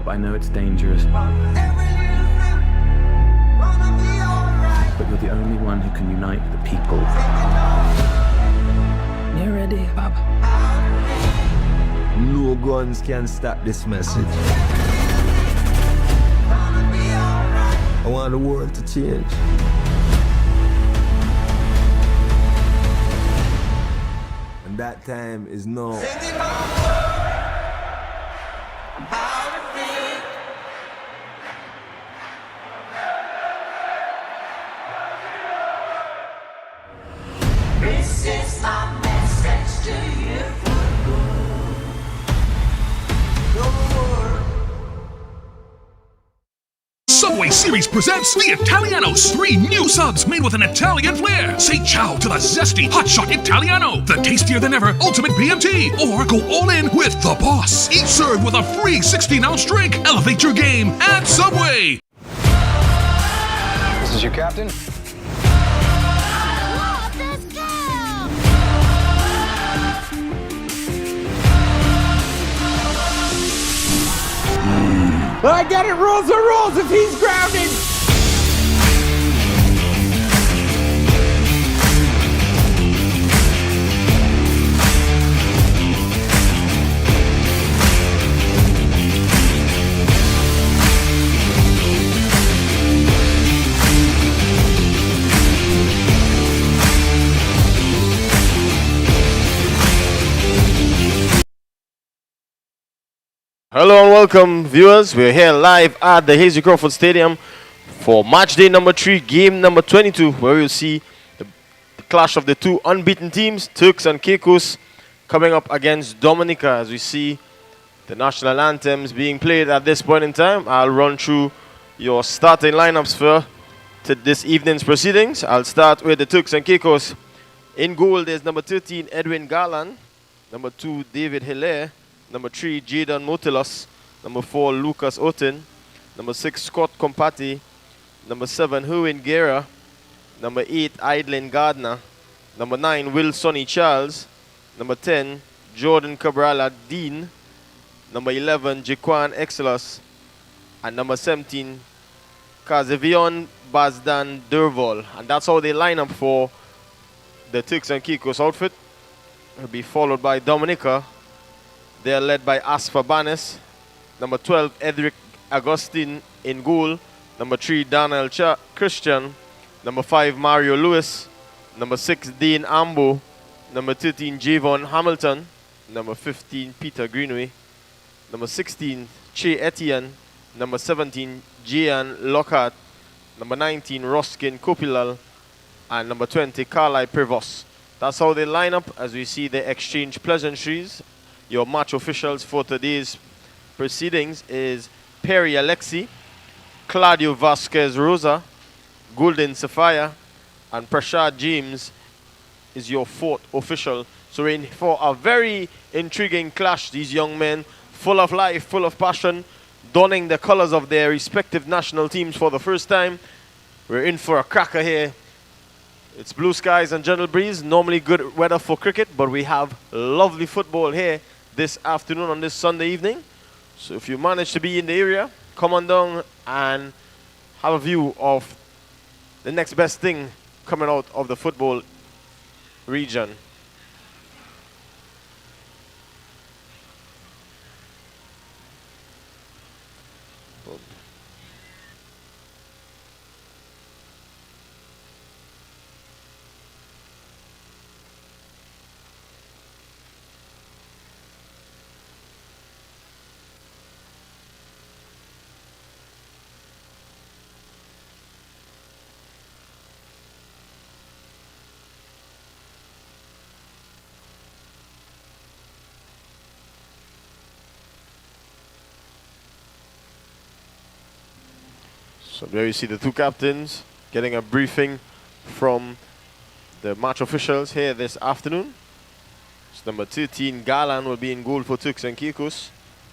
Bob, I know it's dangerous. But you're the only one who can unite the people. You ready, Bob? No guns can stop this message. I want the world to change. And that time is now. This is my message to you. Subway Series presents the Italianos. 3 new subs made with an Italian flair. Say ciao to the zesty hotshot Italiano, the tastier than ever ultimate BMT, or go all in with the boss. Each served with a free 16-ounce drink. Elevate your game at Subway. This is your captain. I get it, rules are rules if he's grounded. Hello and welcome, viewers. We're here live at the Hazy Crawford Stadium for match day number 3, game number 22, where we'll see the clash of the 2 unbeaten teams, Turks and Caicos, coming up against Dominica. As we see the national anthems being played at this point in time, I'll run through your starting lineups for this evening's proceedings. I'll start with the Turks and Caicos. In goal, there's number 13, Edwin Garland, number 2, David Hilaire, number 3, Jadon Motilos. Number 4, Lucas Otten. Number 6, Scott Compati. Number 7, Herwin Guerra. Number 8, Idlin Gardner. Number 9, Will Sonny Charles. Number 10, Jordan Cabrala Dean. Number 11, Jaquan Exelos. And number 17, Kazevion Bazdan Durval. And that's how they line up for the Turks and Caicos outfit. It'll be followed by Dominica. They are led by Asfa Banes. Number 12, Edric Agustin in goal. Number 3, Daniel Christian. Number 5, Mario Lewis. Number 6, Dean Ambo. Number 13, Javon Hamilton. Number 15, Peter Greenway. Number 16, Che Etienne. Number 17, Gian Lockhart. Number 19, Roskin Kopilal. And number 20, Carly Prevost. That's how they line up as we see the exchange pleasantries. Your match officials for today's proceedings is Perry Alexi, Claudio Vasquez Rosa, Golden Sapphire, and Prashad James is your 4th official. So we're in for a very intriguing clash. These young men, full of life, full of passion, donning the colors of their respective national teams for the first time. We're in for a cracker here. It's blue skies and gentle breeze, normally good weather for cricket, but we have lovely football here this afternoon on this Sunday evening. So if you manage to be in the area, come on down and have a view of the next best thing coming out of the football region. So there you see the 2 captains getting a briefing from the match officials here this afternoon. So number 13, Garland, will be in goal for Turks and Caicos.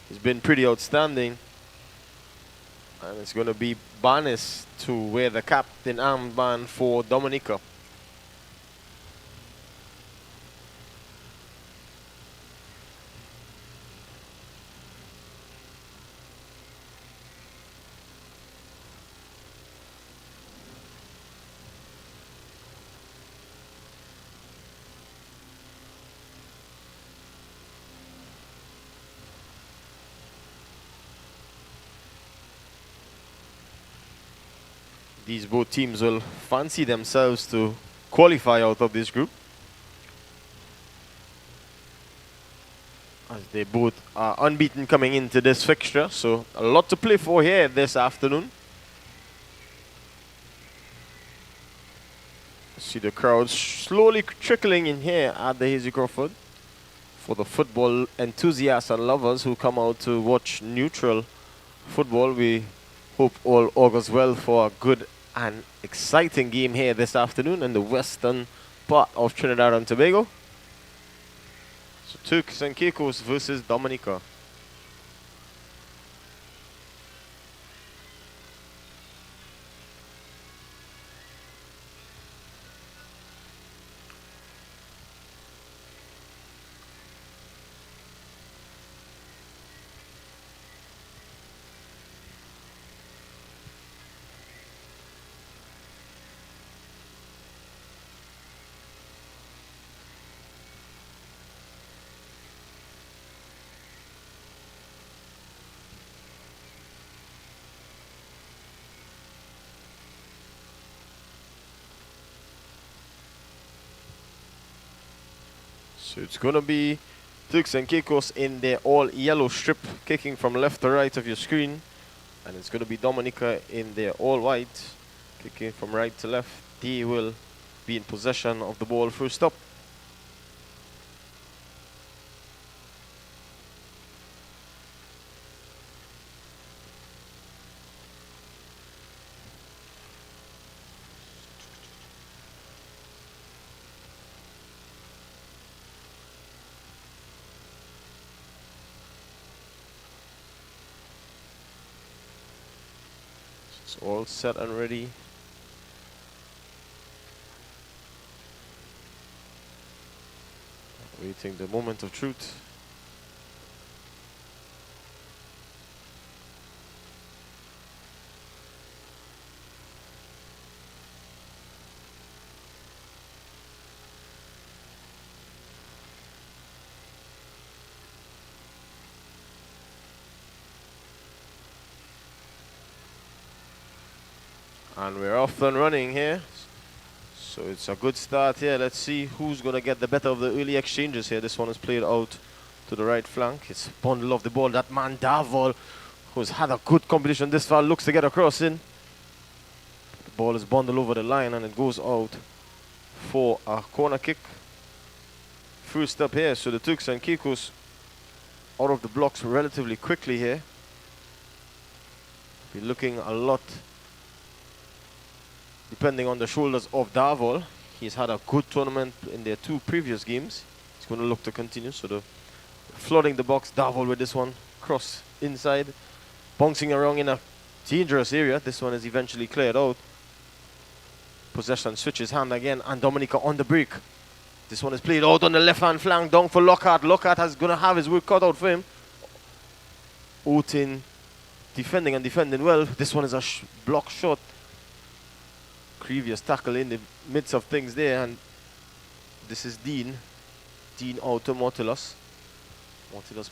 He's been pretty outstanding. And it's going to be Banis to wear the captain armband for Dominica. these both teams will fancy themselves to qualify out of this group, as they both are unbeaten coming into this fixture. So a lot to play for here this afternoon. See the crowd slowly trickling in here at the Hazy Crawford for the football enthusiasts and lovers who come out to watch neutral football. We hope all augurs well for a good and exciting game here this afternoon in the western part of Trinidad and Tobago. So Turks and Caicos versus Dominica. So it's going to be Turks and Caicos in their all-yellow strip, kicking from left to right of your screen. And it's going to be Dominica in their all-white, kicking from right to left. They will be in possession of the ball first up. It's all set and ready. Waiting the moment of truth. And we're off and running here. So it's a good start here. Let's see who's going to get the better of the early exchanges here. This one is played out to the right flank. It's bundle of the ball. That man Davol, who's had a good competition this far, looks to get across in. The ball is bundled over the line and it goes out for a corner kick. First up here. So the Turks and Caicos out of the blocks relatively quickly here. Be looking a lot depending on the shoulders of Davol. He's had a good tournament in their two previous games. He's going to look to continue. So the flooding the box, Davol with this one, cross inside, bouncing around in a dangerous area. This one is eventually cleared out. Possession switches hand again, and Dominica on the break. This one is played out on the left-hand flank, down for Lockhart. Lockhart is going to have his work cut out for him. Otin defending and defending well. This one is a block shot. Previous tackle in the midst of things there, and this is Dean out to Mortilus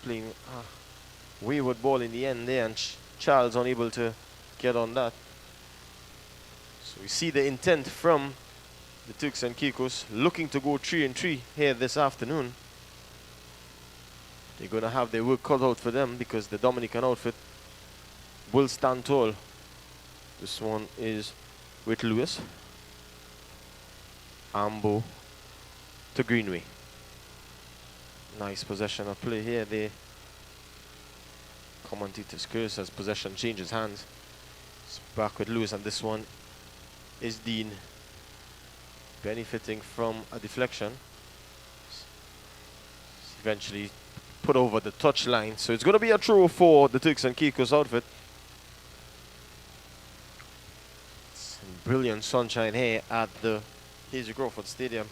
playing a wayward ball in the end there, and Charles unable to get on that. So we see the intent from the Turks and Caicos, looking to go 3-3 here this afternoon. They're going to have their work cut out for them because the Dominican outfit will stand tall. This one is with Lewis. Ambo to Greenway. Nice possession of play here. The commentator's curse as possession changes hands. It's back with Lewis, and this one is Dean benefiting from a deflection. It's eventually put over the touch line. So it's going to be a throw for the Turks and Caicos outfit. Brilliant sunshine here at the Hazy Crawford Stadium.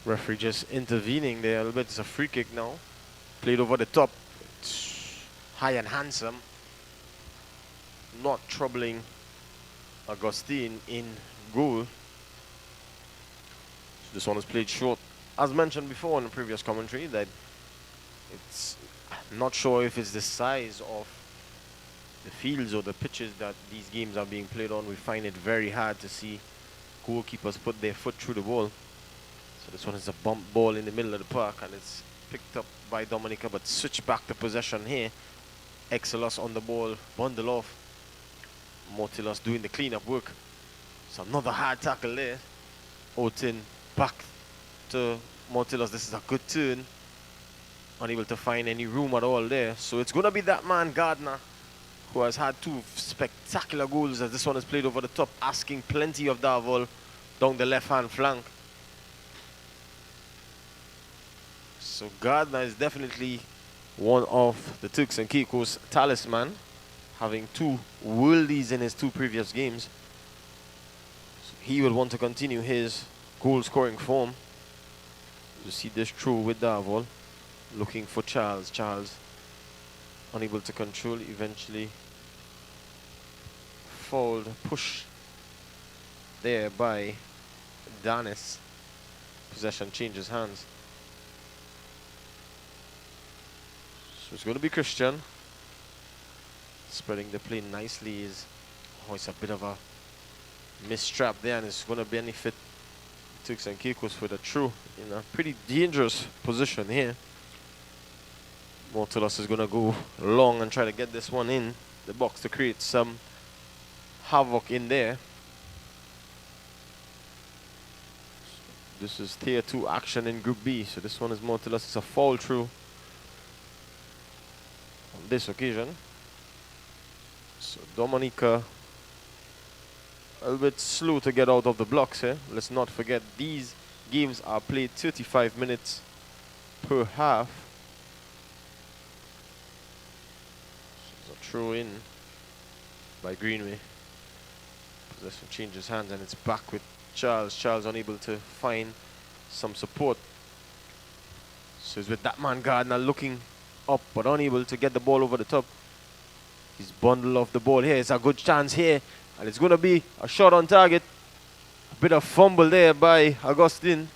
Referee just intervening there a little bit. It's a free kick now. Played over the top. It's high and handsome. Not troubling Augustine in goal. So this one is played short as mentioned before in the previous commentary, that it's not sure if it's the size of the fields or the pitches that these games are being played on. We find it very hard to see goalkeepers put their foot through the ball. So this one is a bump ball in the middle of the park, and it's picked up by Dominica, but switch back to possession here. Exelos on the ball, bundle off. Mortilos doing the cleanup work. So another hard tackle there. Otin back to Mortilos. This is a good turn. Unable to find any room at all there. So it's going to be that man, Gardner, who has had two spectacular goals as this one is played over the top, asking plenty of Davol down the left-hand flank. So Gardner is definitely one of the Turks and Caicos talisman, having 2 worldies in his 2 previous games. So he will want to continue his goal-scoring form. You see this through with Davol, looking for Charles. Charles unable to control, eventually fouled, push there by Danis. Possession changes hands. So it's going to be Christian. Spreading the play nicely is, oh, it's a bit of a mistrap there, and it's going to benefit Turks and Caicos with a throw in a pretty dangerous position here. Mortilos is going to go long and try to get this one in the box to create some havoc in there. This is tier 2 action in Group B, so this one is Mortilos. It's a foul through on this occasion. So Dominica a little bit slow to get out of the blocks here. Let's not forget these games are played 35 minutes per half. So it's a throw in by Greenway. Possession changes hands and it's back with Charles. Charles unable to find some support. So it's with that man Gardner looking up but unable to get the ball over the top. He's bundled off the ball here. It's a good chance here. And it's going to be a shot on target. A bit of fumble there by Augustine.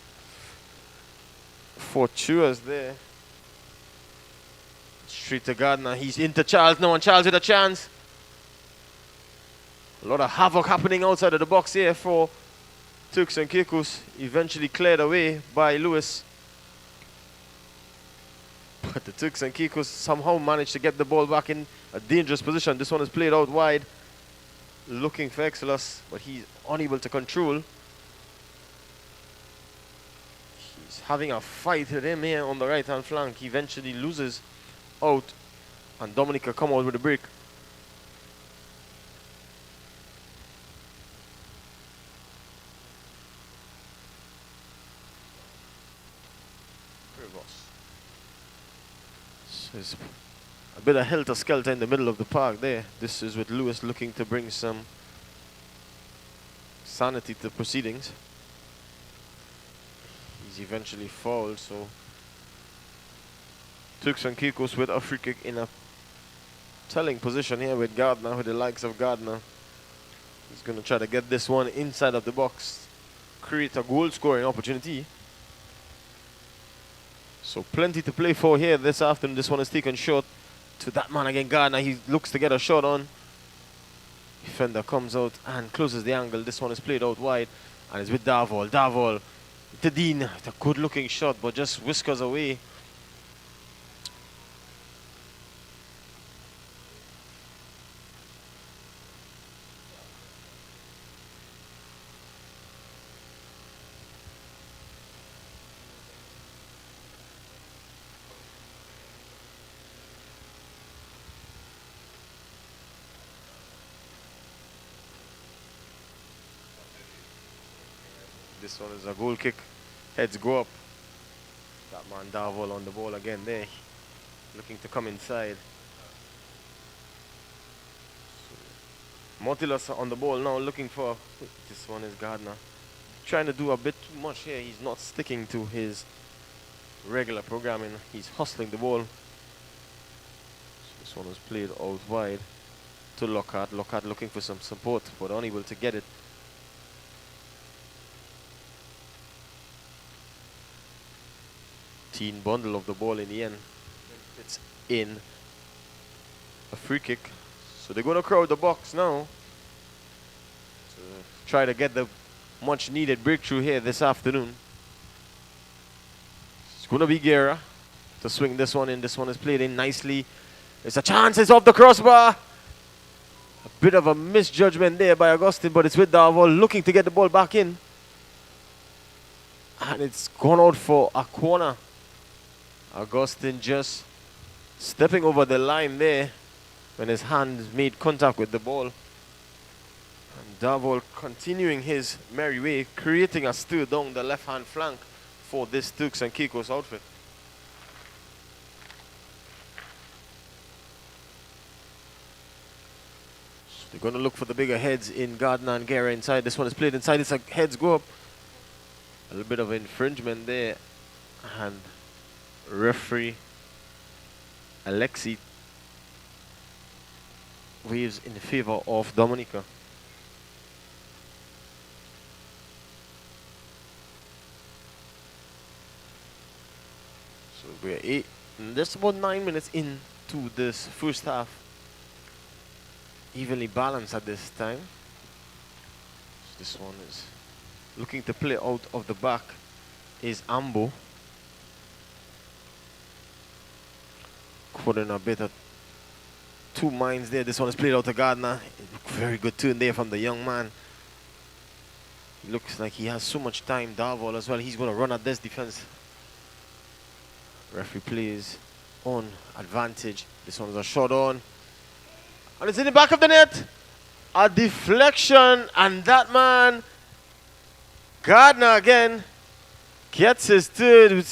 Fortuous there. Straight to Gardner. He's into Charles now, and Charles with a chance. A lot of havoc happening outside of the box here for Turks and Caicos. Eventually cleared away by Lewis. But the Turks and Caicos somehow managed to get the ball back in a dangerous position. This one is played out wide, looking for Exelos, but he's unable to control. He's having a fight with him here on the right-hand flank. He eventually loses out, and Dominica come out with a break. So it's a bit of helter-skelter in the middle of the park there. This is with Lewis looking to bring some sanity to the proceedings. He's eventually fouled, so Turks and Caicos with a free kick in a telling position here with Gardner, with the likes of Gardner. He's going to try to get this one inside of the box, create a goal-scoring opportunity. So plenty to play for here this afternoon. This one is taken short to that man again, Gardner. He looks to get a shot on. Defender comes out and closes the angle. This one is played out wide, and it's with Davol. Davol to Dean. It's a good looking shot, but just whiskers away. This one is a goal kick. Heads go up. That man Davol on the ball again there. Looking to come inside. Mortilos on the ball now, looking for... This one is Gardner. Trying to do a bit too much here. He's not sticking to his regular programming. He's hustling the ball. So this one was played out wide to Lockhart. Lockhart looking for some support, but unable to get it. U14 bundle of the ball in the end. It's in a free kick. So they're going to crowd the box now to try to get the much needed breakthrough here this afternoon. It's going to be Guerra to swing this one in. This one is played in nicely. There's a chance, it's off the crossbar. A bit of a misjudgment there by Augustine, but it's with Darvall looking to get the ball back in. And it's gone out for a corner. Augustine just stepping over the line there when his hands made contact with the ball. And Darvall continuing his merry way, creating a stir down the left-hand flank for this Turks and Caicos outfit. So they're going to look for the bigger heads in Gardner and Guerra inside. This one is played inside. It's like heads go up. A little bit of infringement there. And referee Alexi waves in favor of Dominica. So we're just about 9 minutes into this first half. Evenly balanced at this time. So this one is looking to play out of the back is Ambo. Caught in a bit of two minds there. This one is played out to Gardner. Very good turn there from the young man. He looks like he has so much time. Darvall as well. He's going to run at this defense. Referee plays on advantage. This one is a shot on. And it's in the back of the net. A deflection. And that man, Gardner again, gets his third.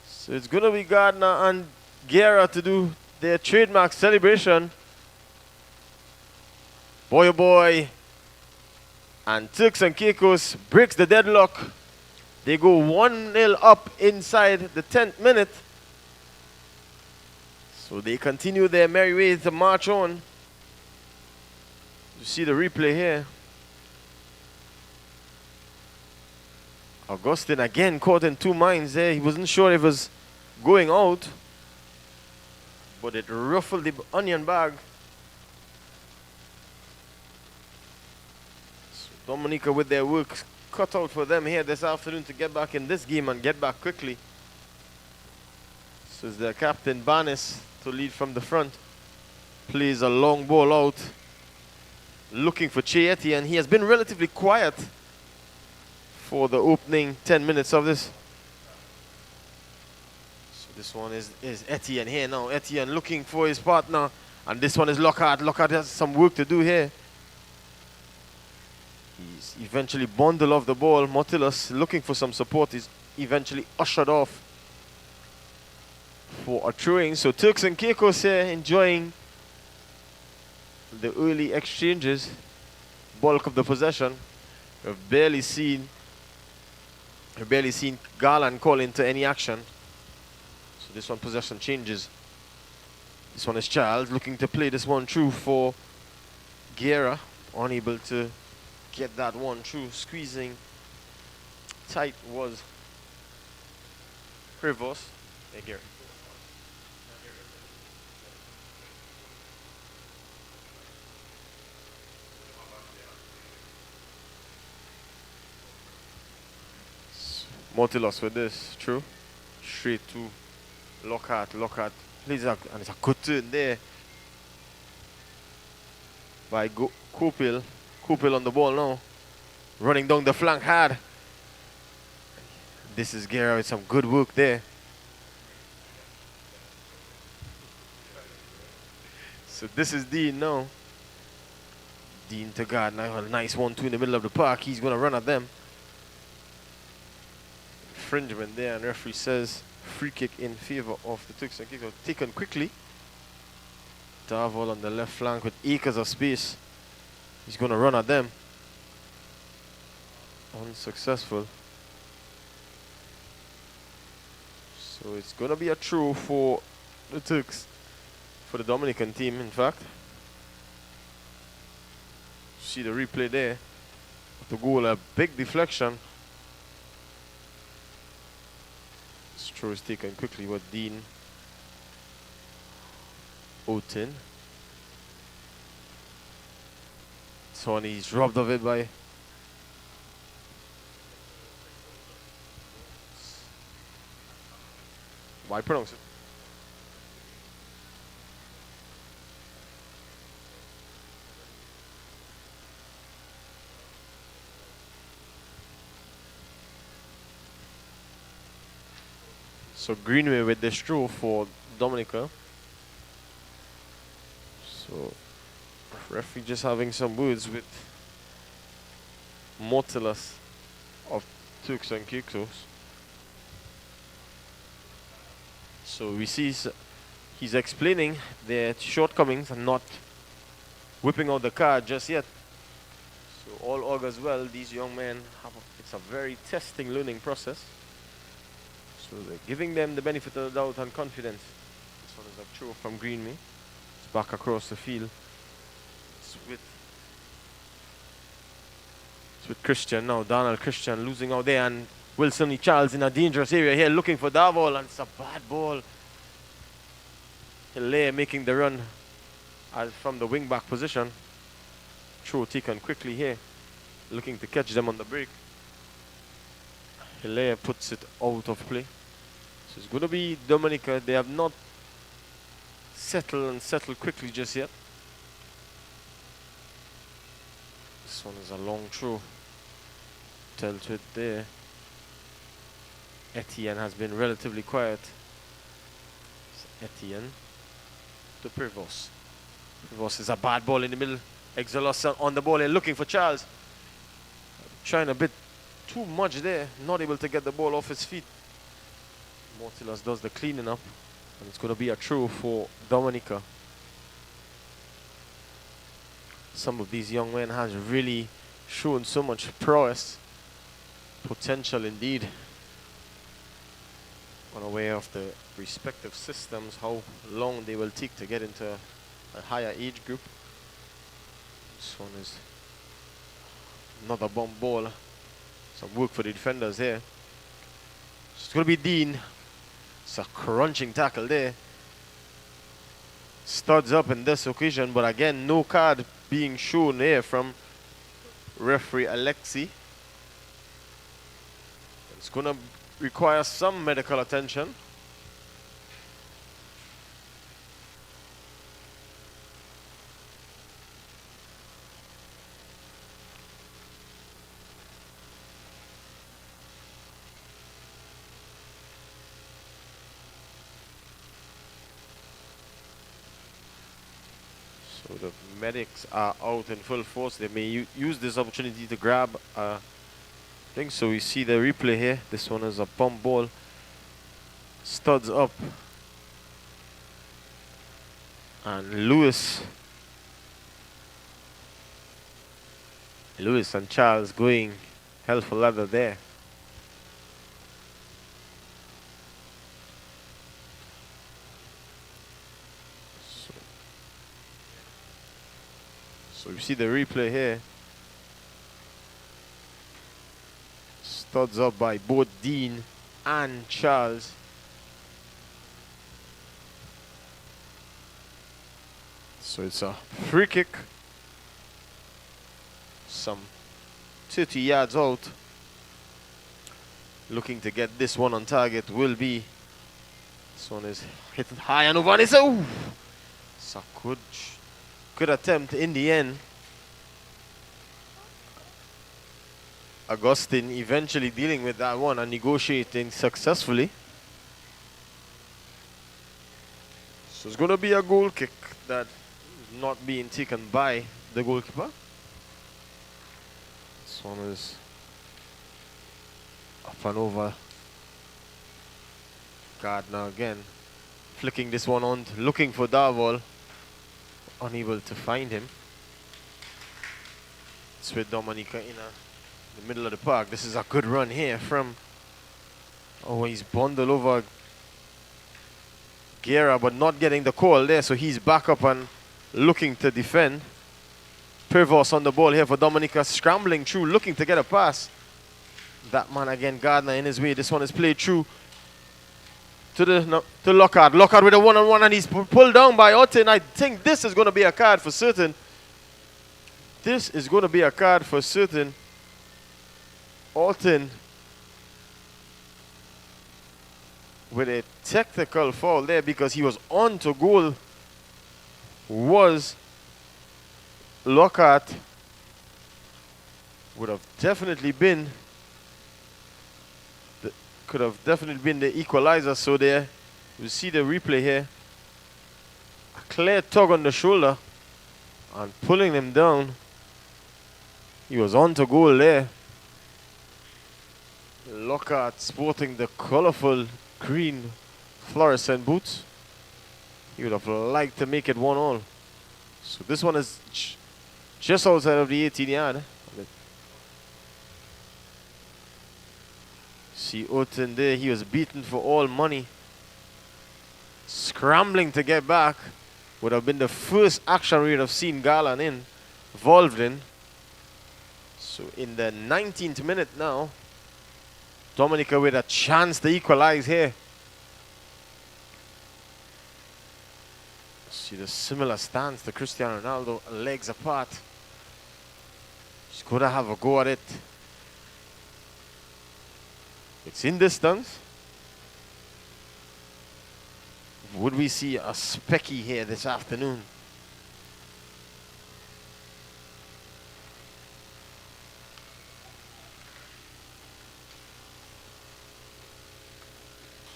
So it's going to be Gardner and Guerra to do their trademark celebration. Boy oh boy. And Turks and Caicos breaks the deadlock. They go 1-0 up inside the 10th minute. So they continue their merry way to march on. You see the replay here. Augustine again caught in two minds there. He wasn't sure if it was going out, but it ruffled the onion bag. So Dominica with their work cut out for them here this afternoon to get back in this game and get back quickly. So it's their captain Banis to lead from the front. Plays a long ball out, looking for Chieti, and he has been relatively quiet for the opening 10 minutes of this. So this one is Etienne here now. Etienne looking for his partner. And this one is Lockhart. Lockhart has some work to do here. He's eventually bundled off the ball. Motilus looking for some support. He's eventually ushered off for a throwing. So Turks and Caicos here enjoying the early exchanges. Bulk of the possession. We've barely seen Garland call into any action. So this one possession changes. This one is Charles looking to play this one through for Guerra. Unable to get that one through. Squeezing tight was Privos. Hey, Guerra. Motilos with this, true. Straight to Lockhart. Lockhart plays and it's a good turn there by Kopil. Kopil on the ball now. Running down the flank hard. This is Guerra with some good work there. So this is Dean now. Dean to Gardner. A nice 1-2 in the middle of the park. He's going to run at them. Infringement there, and referee says free kick in favor of the Turks and Caicos. Taken quickly. Darvall on the left flank with acres of space. He's going to run at them. Unsuccessful. So it's going to be a throw for the Turks, for the Dominican team, in fact. See the replay there. The goal, a big deflection. Throw is taken quickly with Dean Oten. So he's robbed of it by why pronounce it? So Greenway with the straw for Dominica. So referee just having some words with Mortilas of Turks and Caicos. So we see he's explaining their shortcomings and not whipping out the card just yet. So all augurs well. These young men it's a very testing learning process. So they're giving them the benefit of the doubt and confidence. This one is a throw from Greenway. It's back across the field. It's with Christian now. Donald Christian losing out there, and Wilson Lee Charles in a dangerous area here looking for that ball, and it's a bad ball. Hilaire making the run from the wing back position. Throw taken quickly here, looking to catch them on the break. Hilaire puts it out of play. So it's going to be Dominica. They have not settled quickly just yet. This one is a long throw. Dealt with there. Etienne has been relatively quiet. So Etienne to Prevost. Prevost is a bad ball in the middle. Exelos on the ball and looking for Charles. Trying a bit too much there. Not able to get the ball off his feet. Mortilas does the cleaning up. And it's going to be a throw for Dominica. Some of these young men has really shown so much prowess. Potential indeed. Unaware of the respective systems, how long they will take to get into a higher age group. This one is another bomb ball. Some work for the defenders here. It's going to be Dean. It's a crunching tackle there. Studs up in this occasion, but again, no card being shown here from referee Alexi. It's going to require some medical attention. So the medics are out in full force. They may use this opportunity to grab thing. So we see the replay here. This one is a pump ball. Studs up. And Lewis and Charles going hell for leather there. So you see the replay here. Studs up by both Dean and Charles. So it's a free kick. Some 30 yards out. Looking to get this one on target will be. This one is hit high and over. And it's a good attempt in the end. Augustine eventually dealing with that one and negotiating successfully. So it's going to be a goal kick that is not being taken by the goalkeeper. This one is up and over. Gardner again flicking this one on, looking for Darwall. Unable to find him. It's with Dominica in the middle of the park. This is a good run here from. Oh, he's bundled over Guerra, but not getting the call there. So he's back up and looking to defend. Prevost on the ball here for Dominica, scrambling through, looking to get a pass. That man again, Gardner in his way. This one is played through. to Lockhart. Lockhart with a one-on-one, and he's pulled down by Orton. I think this is going to be a card for certain. This is going to be a card for certain. Orton with a technical foul there because he was on to goal. Was Lockhart would have definitely been could have definitely been the equalizer. So there you see the replay here, a clear tug on the shoulder and pulling him down. He was on to goal there. Lockhart sporting the colorful green fluorescent boots. He would have liked to make it 1-1. So this one is just outside of the 18 yard. See Orton there, he was beaten for all money. Scrambling to get back. Would have been the first action we would have seen Garland involved in. So in the 19th minute now, Dominica with a chance to equalize here. See the similar stance to Cristiano Ronaldo, legs apart. He's going to have a go at it. It's in distance. Would we see a specky here this afternoon?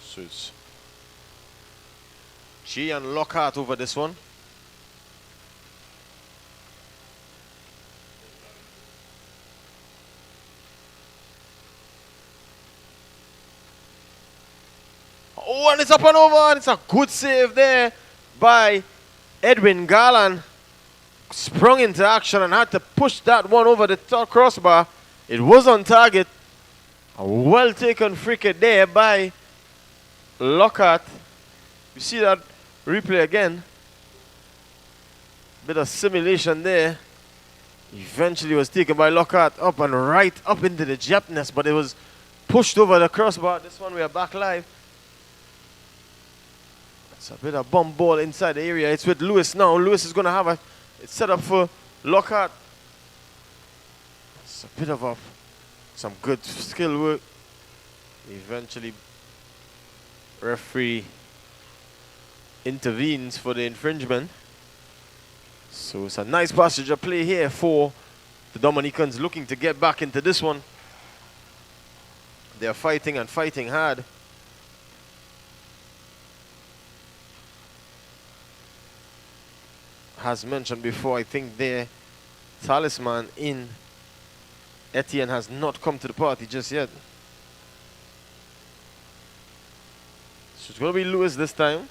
So it's G and Lockhart over this one. Oh, and it's up and over, and it's a good save there by Edwin Garland. Sprung into action and had to push that one over the top crossbar. It was on target. A well taken free kick there by Lockhart. You see that replay again. Bit of simulation there. Eventually was taken by Lockhart up and right up into the Japness, but it was pushed over the crossbar. This one we are back live. It's a bit of bump ball inside the area. It's with Lewis now. Lewis is going to have it's set up for Lockhart. It's a bit of some good skill work. Eventually, referee intervenes for the infringement. So it's a nice passage of play here for the Dominicans looking to get back into this one. They're fighting and fighting hard. As mentioned before, I think their talisman in Etienne has not come to the party just yet. So it's going to be Lewis this time.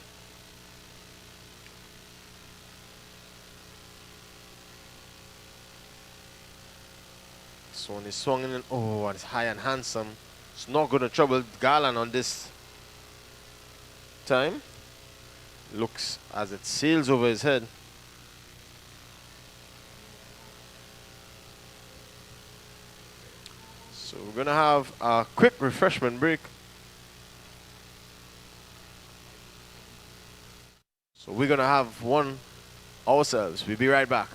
So when he's swung in, oh, and it's high and handsome. It's not going to trouble Garland on this time. Looks as it sails over his head. So we're going to have a quick refreshment break. So we're going to have one ourselves. We'll be right back.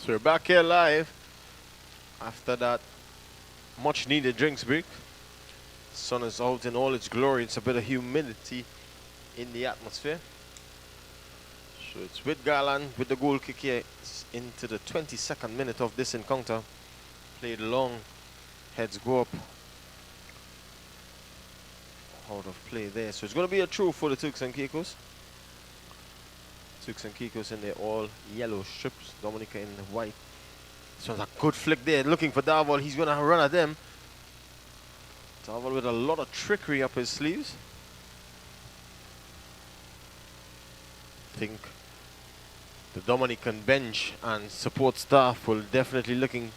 So we're back here live after that much needed drinks break. Sun is out in all its glory. It's a bit of humidity in the atmosphere. So it's with Garland with the goal kick here. It's into the 22nd minute of this encounter. Played long. Heads go up. Out of play there. So it's going to be a throw for the Turks and Caicos. Turks and Caicos in their all yellow strips. Dominica in the white. This one's a good flick there. Looking for Darval. He's going to run at them. Darval with a lot of trickery up his sleeves. I think the Dominican bench and support staff will definitely looking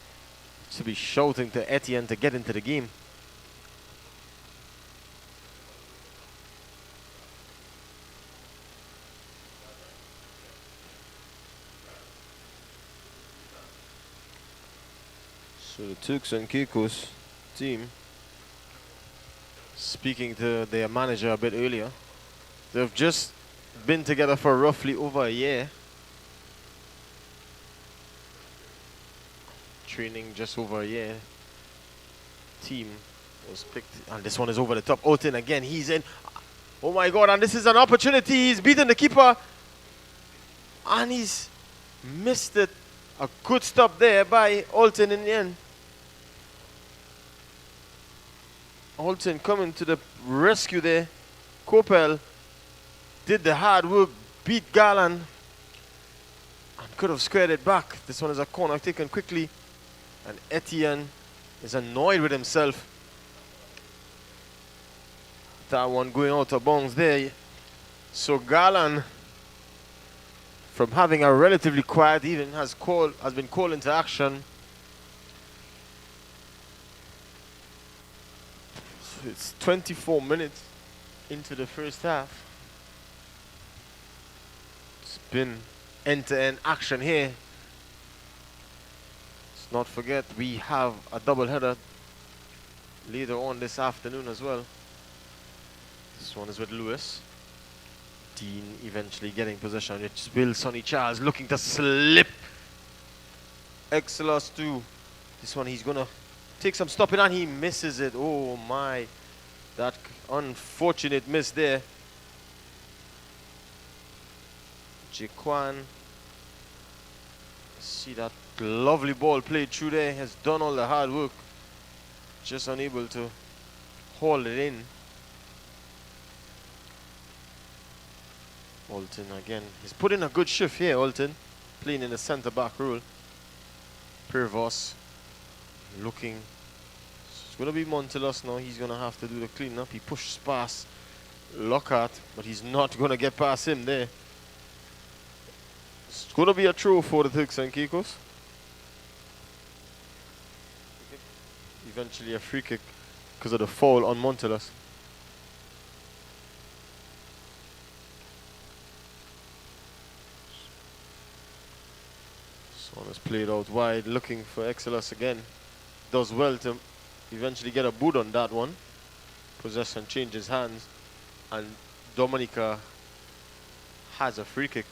to be shouting to Etienne to get into the game. So the Turks and Caicos team, speaking to their manager a bit earlier, they've just been together for roughly over a year. Training just over a year. Team was picked, and this one is over the top. Olten again, he's in. Oh my God, and this is an opportunity. He's beaten the keeper, and he's missed it. A good stop there by Olten in the end. Olten coming to the rescue there. Kopel did the hard work, beat Garland, and could have squared it back. This one is a corner taken quickly, and Etienne is annoyed with himself. That one going out of bounds there. So Garland, from having a relatively quiet evening, has been called into action. So it's 24 minutes into the first half. It's been end-to-end action here. Let's not forget we have a double-header later on this afternoon as well. This one is with Lewis. Dean eventually getting possession. It's Will Sonny Charles looking to slip. Exelos too. This one he's gonna take some stopping and he misses it. Oh my, that unfortunate miss there. Jaquan, see that lovely ball played through there, has done all the hard work, just unable to hold it in. Olten again, he's put in a good shift here. Olten playing in the centre back role. Pervos looking, it's going to be Montelos now. He's going to have to do the clean up. He pushes past Lockhart, but he's not going to get past him there. It's going to be a throw for the Turks and Caicos. Eventually a free kick because of the foul on Montelos. One is played out wide, looking for Exelos again. Does well to eventually get a boot on that one. Possession changes hands, and Dominica has a free kick.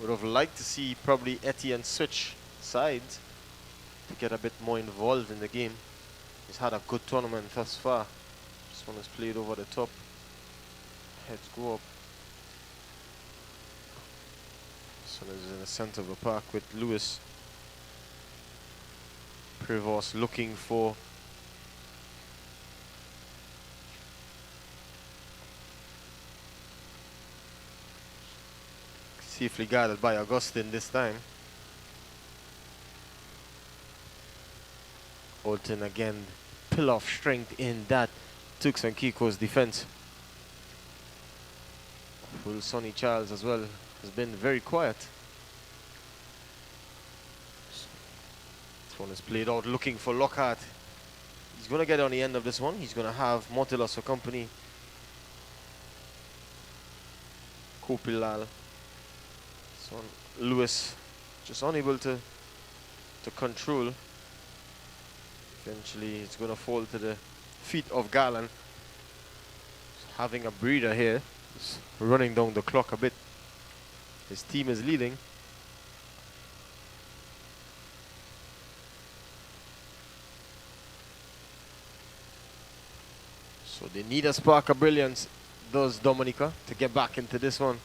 Would have liked to see probably Etienne switch sides to get a bit more involved in the game. He's had a good tournament thus far. This one is played over the top. Heads go up. This one is in the center of the park with Lewis. Prevost looking for safely guarded by Augustine this time. Olten again, pill of strength in that Turks and Caicos defense. Will Sonny Charles as well has been very quiet. This one is played out looking for Lockhart. He's going to get on the end of this one. He's going to have Montelos for company. Kopilal. This one, Lewis just unable to control. Eventually it's going to fall to the feet of Garland. He's having a breather here. He's running down the clock a bit. His team is leading. So they need a spark of brilliance, does Dominica, to get back into this one.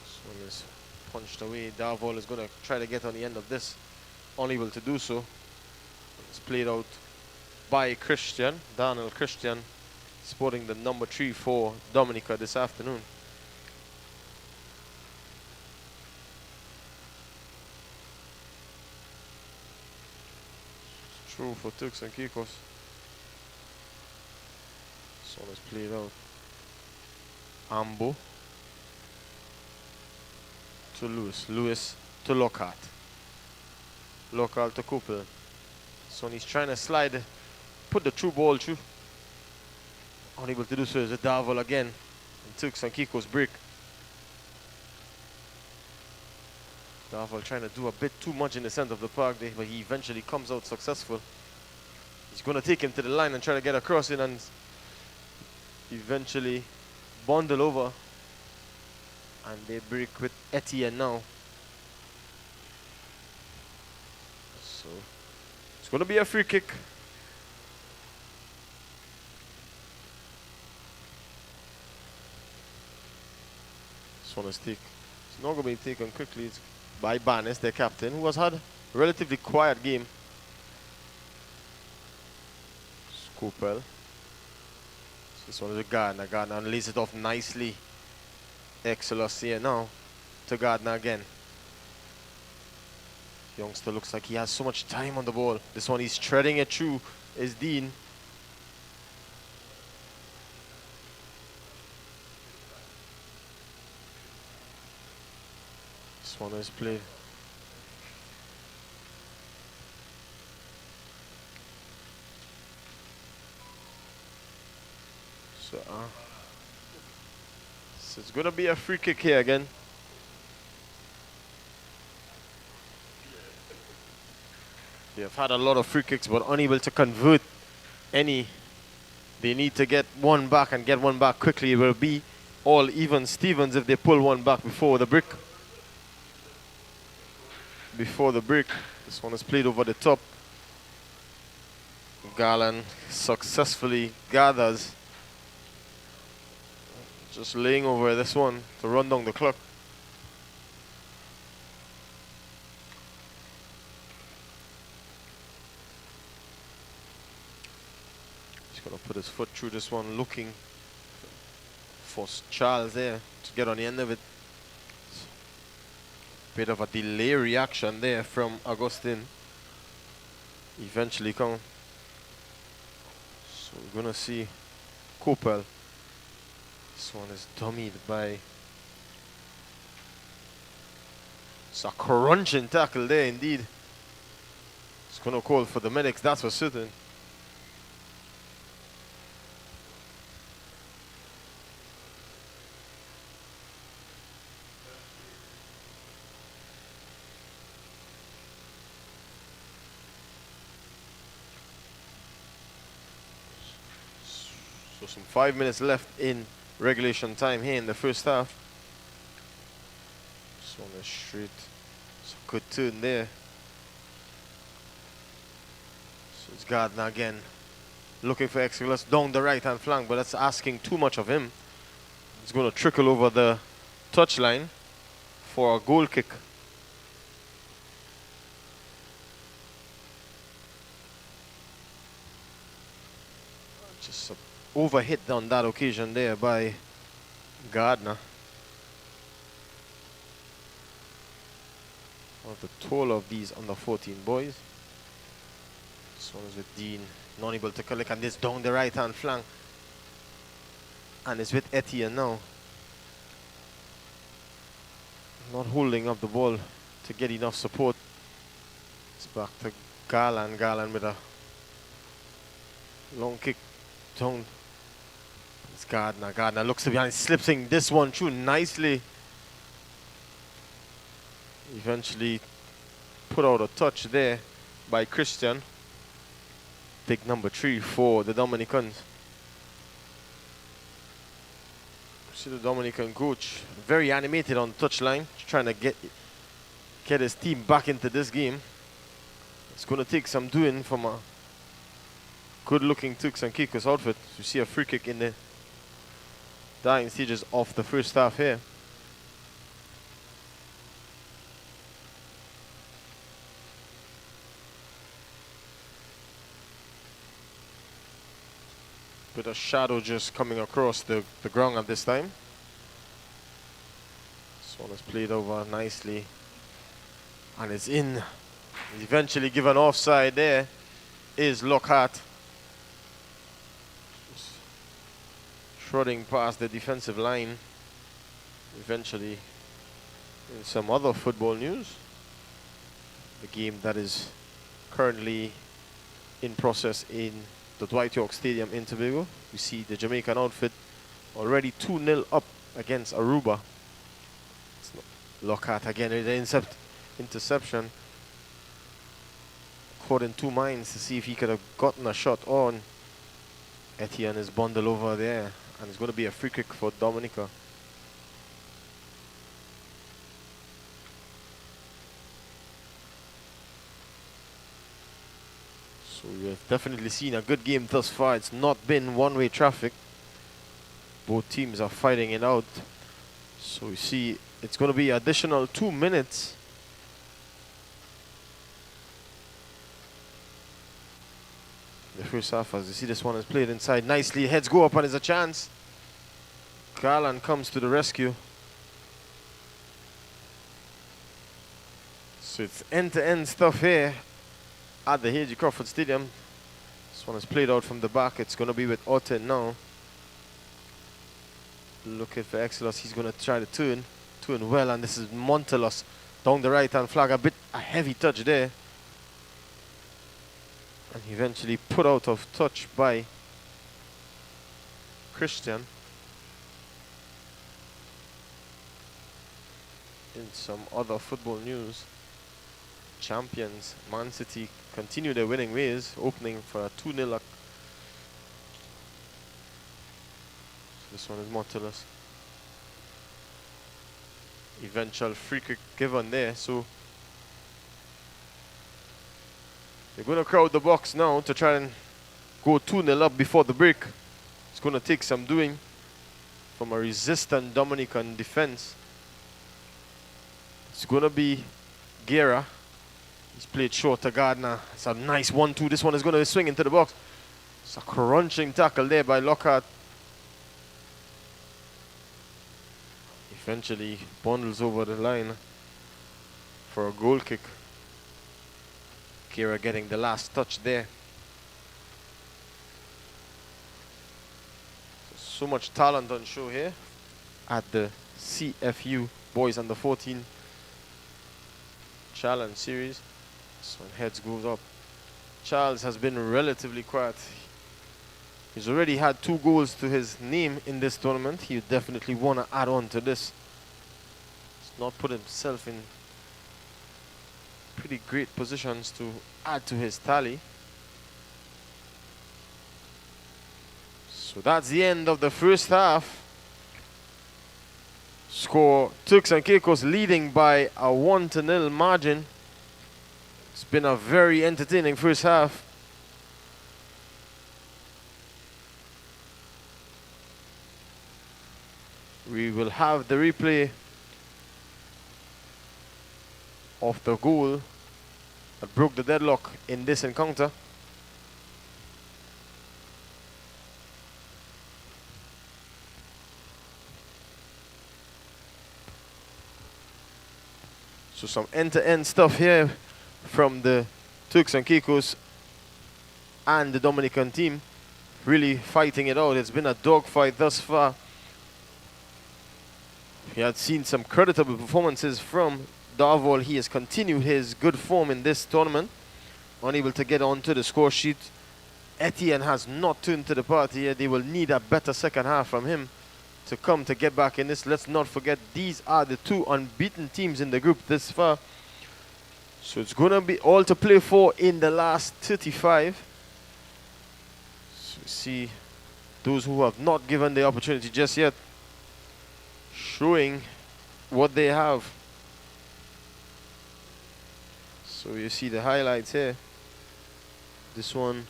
This one is punched away. Darvall is going to try to get on the end of this. Unable to do so. It's played out by Christian, Daniel Christian, sporting the number 3 for Dominica this afternoon. It's true for Turks and Caicos. This one is played out. Ambo to Lewis. Lewis to Lockhart. Lockhart to Coupel. So he's trying to slide, put the true ball through. Unable to do so is a Darvall again. And Turks and Caicos break. Darvall trying to do a bit too much in the center of the park there, but he eventually comes out successful. He's going to take him to the line and try to get across it and eventually bundle over. And they break with Etienne now. So it's going to be a free kick. This one is taken. It's not going to be taken quickly. It's by Barnes, their captain, who has had a relatively quiet game. Scopel. This one is a Gardner. Gardner lays it off nicely. Excellence here now to Gardner again. Youngster looks like he has so much time on the ball. This one he's treading it through is Dean. This one is played. So it's going to be a free kick here again. They have had a lot of free kicks but unable to convert any. They need to get one back and get one back quickly. It will be all even Stevens if they pull one back before the break. Before the break. This one is played over the top. Garland successfully gathers. Just laying over this one to run down the clock. He's going to put his foot through this one, looking for Charles there to get on the end of it. Bit of a delay reaction there from Augustine. Eventually come. So we're going to see Coupel. This one is dummied by. It's a crunching tackle there indeed. It's going to call for the medics, that's for certain. So some 5 minutes left in regulation time here in the first half. This one is straight. It's a good turn there. So it's Gardner again. Looking for Excellus down the right hand flank, but that's asking too much of him. He's going to trickle over the touchline for a goal kick. Just a overhit on that occasion there by Gardner. One of the toll of these under 14 boys. This one is with Dean, not able to collect, and this down the right hand flank. And it's with Etienne now. Not holding up the ball to get enough support. It's back to Garland. Garland with a long kick down. It's Gardner. Gardner looks to behind, slipping this one through nicely. Eventually put out a touch there by Christian. Pick number 3 for the Dominicans. See the Dominican coach very animated on the touchline, trying to get his team back into this game. It's going to take some doing from good looking Turks and Caicos outfit. You see a free kick in the dying stages of the first half here. With a shadow just coming across the ground at this time. This one is played over nicely. And it's in. He's eventually given offside there. Is Lockhart. Just shredding past the defensive line. Eventually, in some other football news, the game that is currently in process in the Dwight York Stadium in Tobago. We see the Jamaican outfit already 2-0 up against Aruba. Lockhart again with the interception. Caught in two minds to see if he could have gotten a shot on. Etienne is bundled over there, and it's going to be a free kick for Dominica. So we have definitely seen a good game thus far. It's not been one-way traffic. Both teams are fighting it out. So we see it's going to be additional 2 minutes. The first half, as you see, this one is played inside nicely. Heads go up and there's a chance. Garland comes to the rescue. So it's end-to-end stuff here at the H.G. Crawford Stadium. This one is played out from the back. It's going to be with Orton now. Looking for Exelos. He's going to try to turn well, and this is Montelos down the right-hand flag. A heavy touch there. And eventually put out of touch by Christian. In some other football news, champions Man City continue their winning ways, opening for a 2-0 This one is Montelos. Eventual free kick given there, so they're going to crowd the box now to try and go 2-0 up before the break. It's going to take some doing from a resistant Dominican defense. It's going to be Guerra. He's played short to Gardner. It's a nice 1-2. This one is going to swing into the box. It's a crunching tackle there by Lockhart. Eventually bundles over the line for a goal kick. Kira getting the last touch there. So much talent on show here at the CFU Boys Under 14 Challenge Series. So heads goes up. Charles has been relatively quiet. He's already had 2 goals to his name in this tournament. He definitely want to add on to this. He's not put himself in pretty great positions to add to his tally. So that's the end of the first half. Score Turks and Caicos leading by a 1-0 margin. It's been a very entertaining first half. We will have the replay of the goal that broke the deadlock in this encounter. So some end-to-end stuff here from the Turks and Caicos and the Dominican team. Really fighting it out. It's been a dogfight thus far. We had seen some creditable performances from Darvall. He has continued his good form in this tournament. Unable to get onto the score sheet. Etienne has not turned to the party here. They will need a better second half from him to come to get back in this. Let's not forget these are the 2 unbeaten teams in the group this far. So it's going to be all to play for in the last 35. So see those who have not given the opportunity just yet showing what they have. So you see the highlights here. This one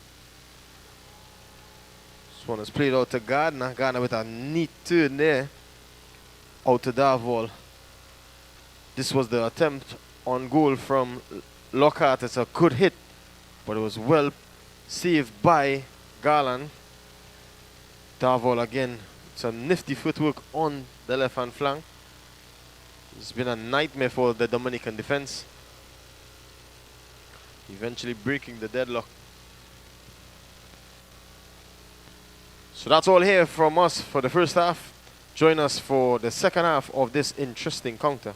This one is played out to Gardner. Gardner with a neat turn there. Out to Darvall. This was the attempt on goal from Lockhart. It's a good hit, but it was well saved by Garland. Darvall again. Some nifty footwork on the left-hand flank. It's been a nightmare for the Dominican defense. Eventually breaking the deadlock. So that's all here from us for the first half. Join us for the second half of this interesting counter.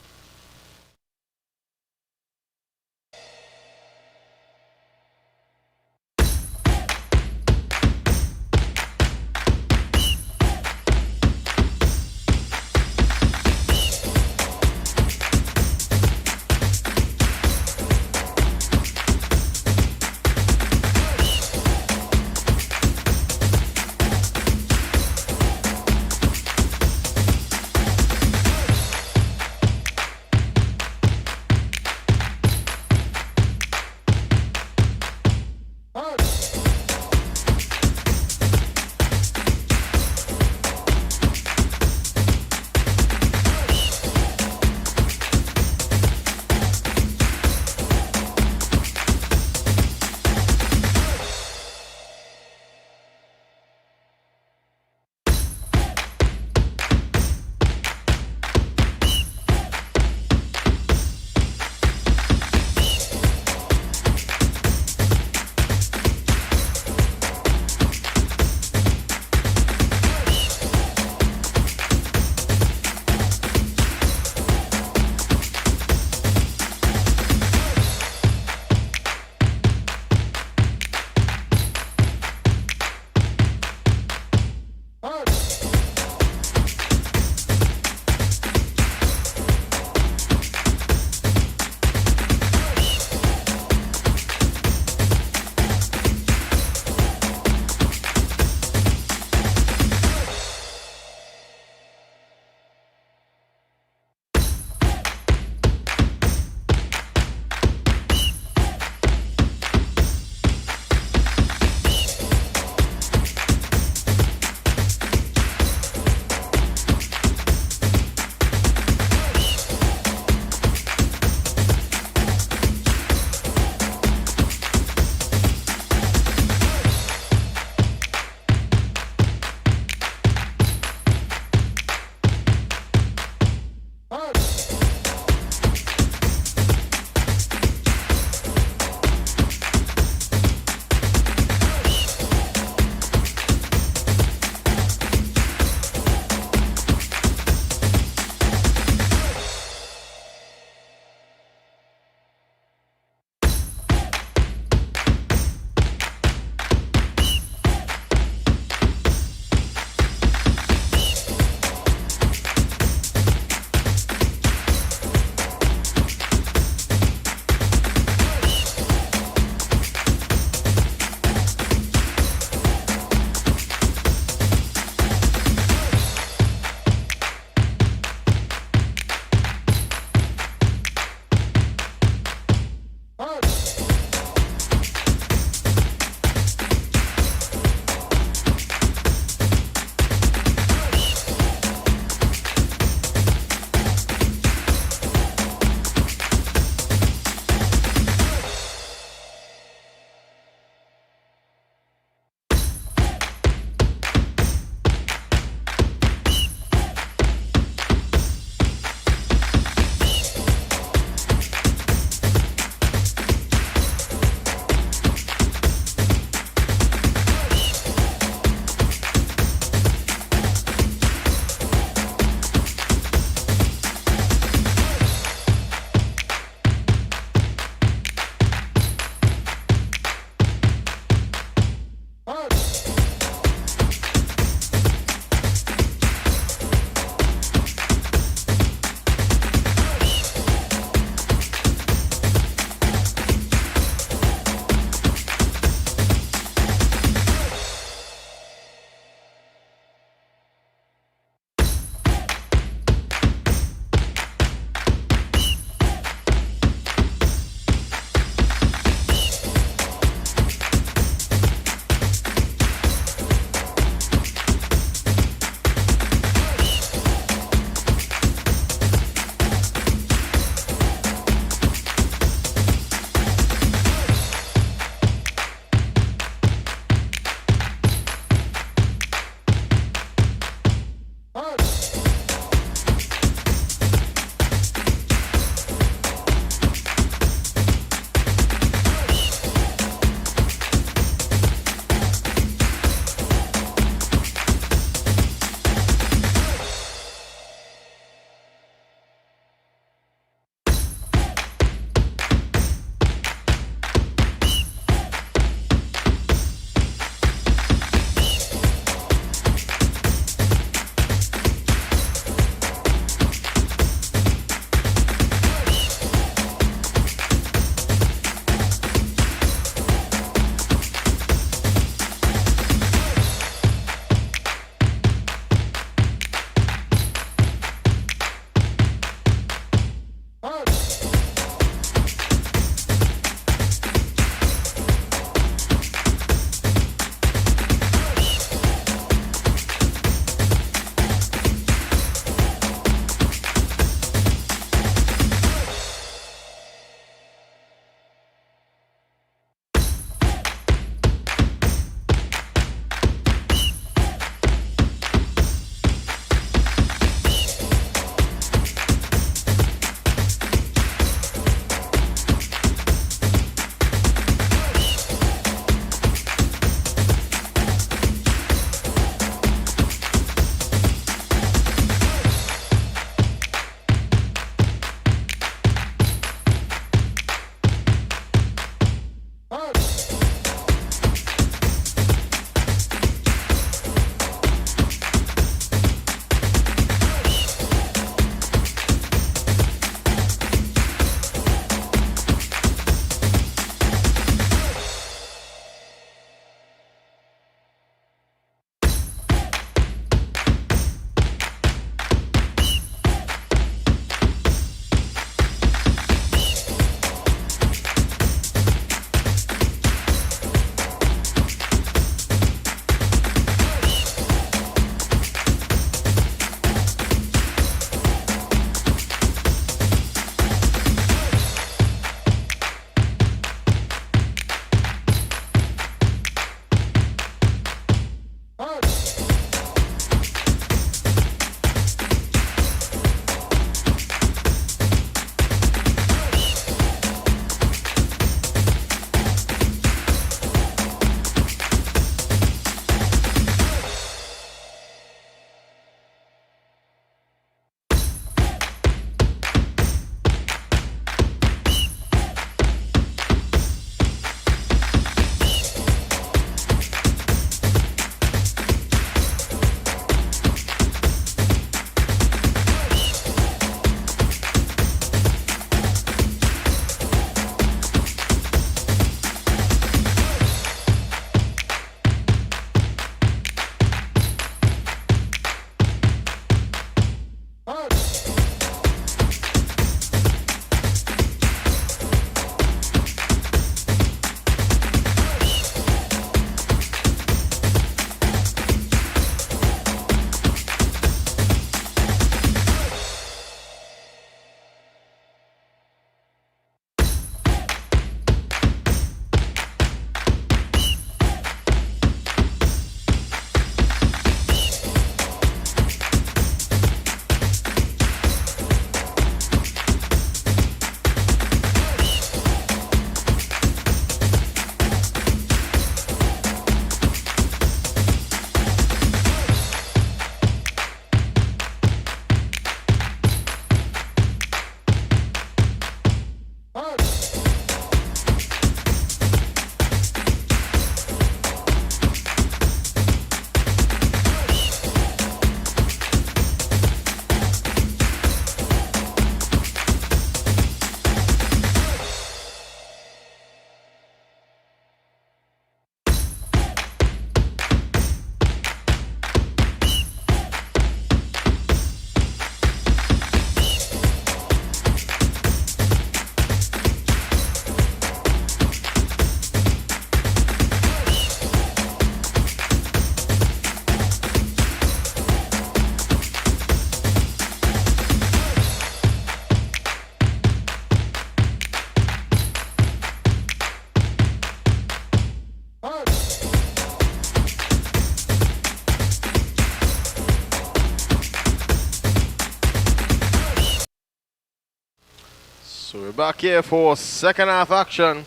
back here for second half action.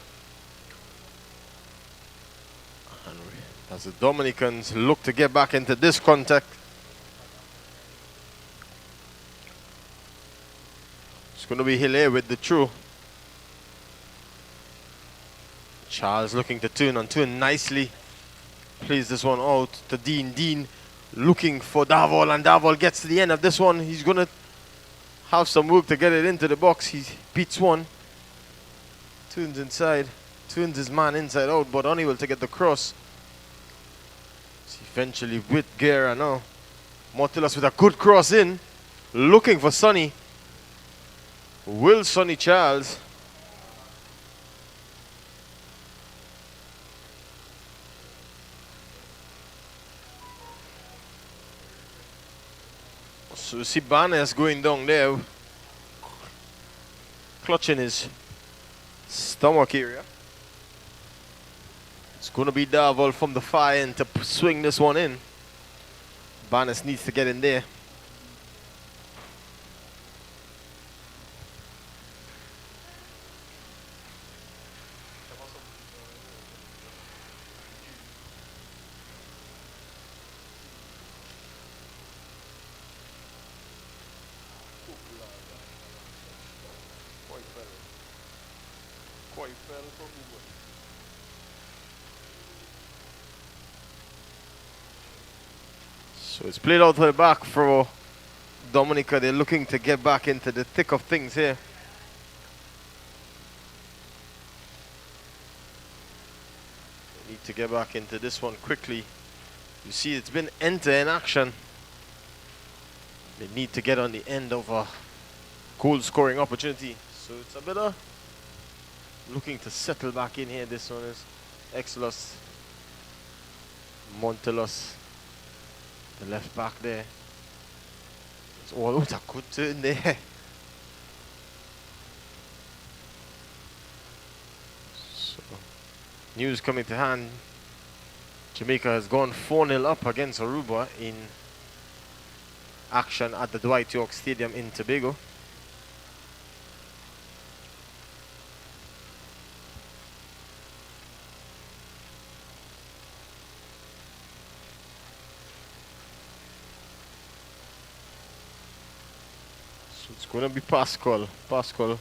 And as the Dominicans look to get back into this contact. It's going to be Hilaire with the throw. Charles looking to turn nicely. Plays this one out to Dean. Dean looking for Davol, and Davol gets to the end of this one. He's going to have some work to get it into the box. He beats one. Turns inside. Turns his man inside out, but unable to get the cross. It's eventually with Guerra now. Mortilas with a good cross in. Looking for Sonny. Will Sonny Charles. So you see Barnes going down there, clutching his stomach area. It's going to be Davol from the far end to swing this one in. Barnes needs to get in there. So it's played out to the back for Dominica. They're looking to get back into the thick of things here. They need to get back into this one quickly. You see it's been end-to-end action. They need to get on the end of a goal scoring opportunity. So it's a bit of looking to settle back in here. This one is Exelos, Montelos, the left back there. It's all out a good turn there. So, news coming to hand. Jamaica has gone 4-0 up against Aruba in action at the Dwight York Stadium in Tobago. It's going to be Pascal. Pascal,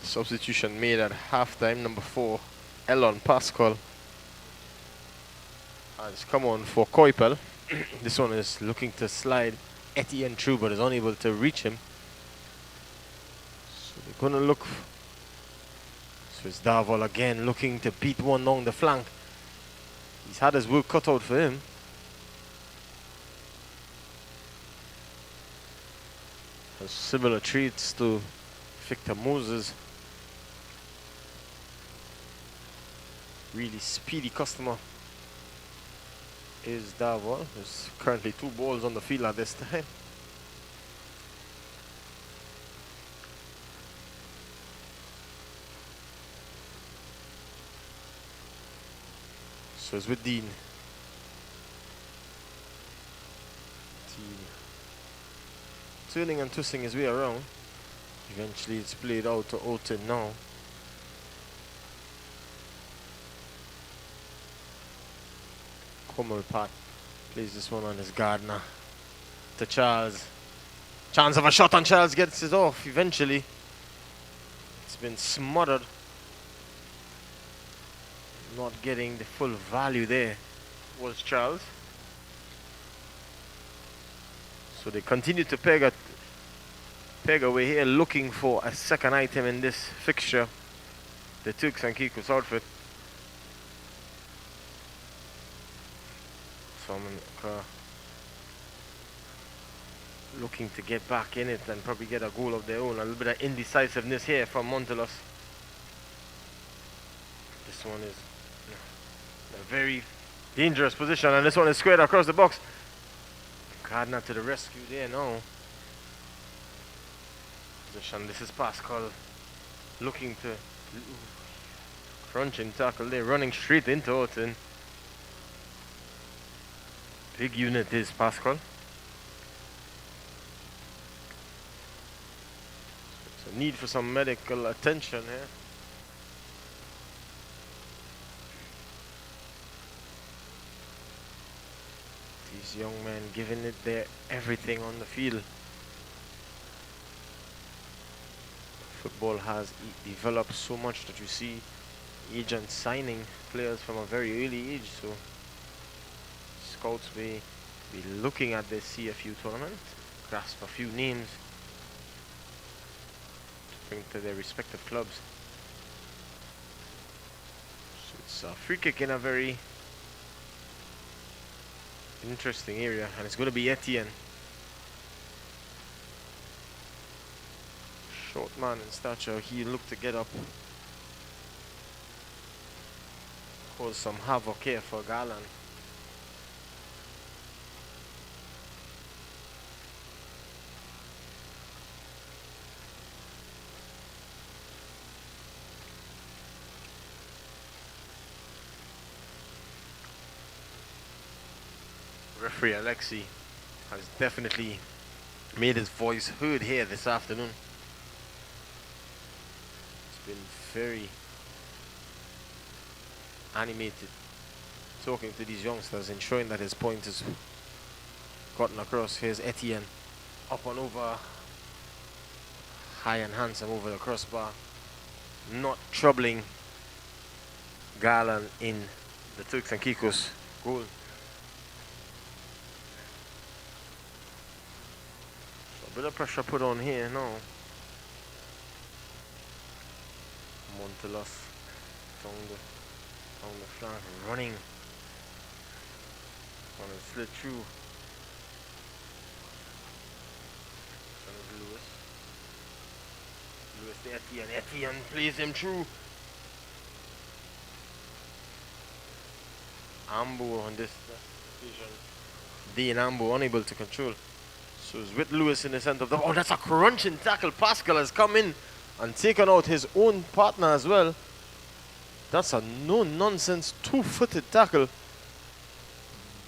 substitution made at halftime, number 4, Elon Pascal. Has come on for Koipel. This one is looking to slide Etienne through, but is unable to reach him. So they're going to look. So it's Davol again looking to beat one down the flank. He's had his work cut out for him. Has similar traits to Victor Moses. Really speedy customer is Davol. There's currently 2 balls on the field at this time. So it's with Dean. Turning and twisting his way around. Eventually it's played out to Oten now. Komal Pat plays this one on his Gardner. To Charles. Chance of a shot on Charles, gets it off eventually. It's been smothered. Not getting the full value there was Charles. So they continue to peg away here, looking for a second item in this fixture. The Turks and Caicos outfit. Looking to get back in it and probably get a goal of their own. A little bit of indecisiveness here from Montelos. This one is in a very dangerous position, and this one is squared across the box. Gardner to the rescue there now. Position. This is Pascal looking to crunching tackle there, running straight into Orton. Big unit is Pascal. It's a need for some medical attention here. These young men giving it their everything on the field. Football has developed so much that you see agents signing players from a very early age, so scouts may be looking at this CFU tournament, grasp a few names to bring to their respective clubs. So it's a free kick in a very interesting area, and it's going to be Etienne. Short man in stature, he looked to get up, cause some havoc here for Garland. Referee Alexi has definitely made his voice heard here this afternoon. It's been very animated talking to these youngsters, ensuring that his point is gotten across. Here's Etienne up and over, high and handsome over the crossbar, not troubling Garland in the Turks and Caicos goal. A bit of pressure put on here now. Montelos down the flank, running. Want to slid through. Lewis. Lewis to Etienne. Etienne plays him through. Ambo on this occasion. Dean Ambo unable to control. So it's with Lewis in the center of the... Oh, that's a crunching tackle. Pascal has come in and taken out his own partner as well. That's a no-nonsense two-footed tackle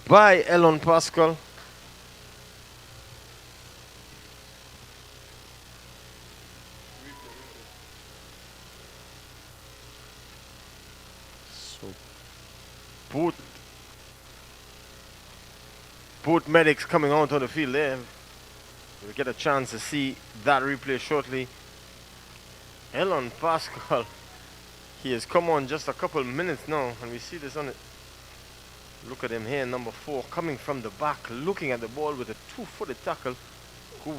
by Elon Pascal. So both medics coming onto the field there. We'll get a chance to see that replay shortly. Elon Pascal, he has come on just a couple minutes now, and we see this on it. Look at him here, number 4, coming from the back, looking at the ball with a two-footed tackle. Ooh,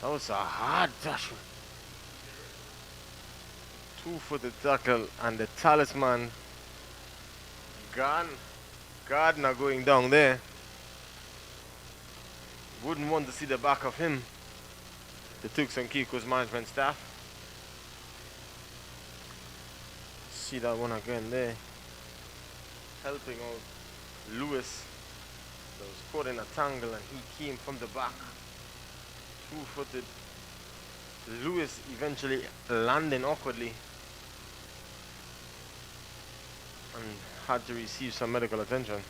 that was a hard tackle. Two-footed tackle, and the talisman Gardner going down there. Wouldn't want to see the back of him. The Turks and Caicos management staff. See that one again there. Helping out Lewis. That was caught in a tangle and he came from the back. Two-footed. Lewis eventually landing awkwardly and had to receive some medical attention.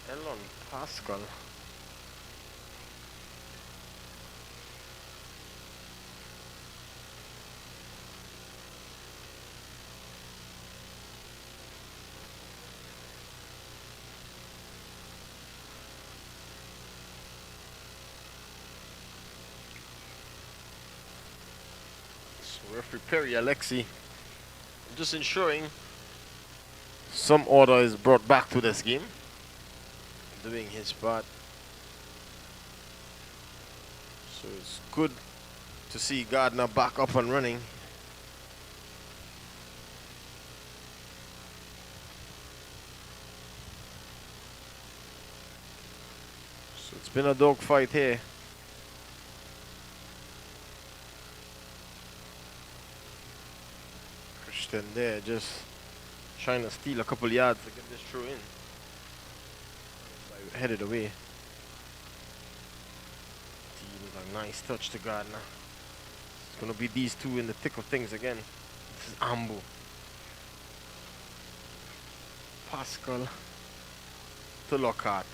Elon Pascal. So referee Perry Alexi just ensuring some order is brought back to this game. Doing his part. So it's good to see Gardner back up and running. So it's been a dogfight here. Christian there just trying to steal a couple yards to get this throw in. Headed away. A nice touch to Gardner. It's going to be these two in the thick of things again. This is Ambo. Pascal to Lockhart.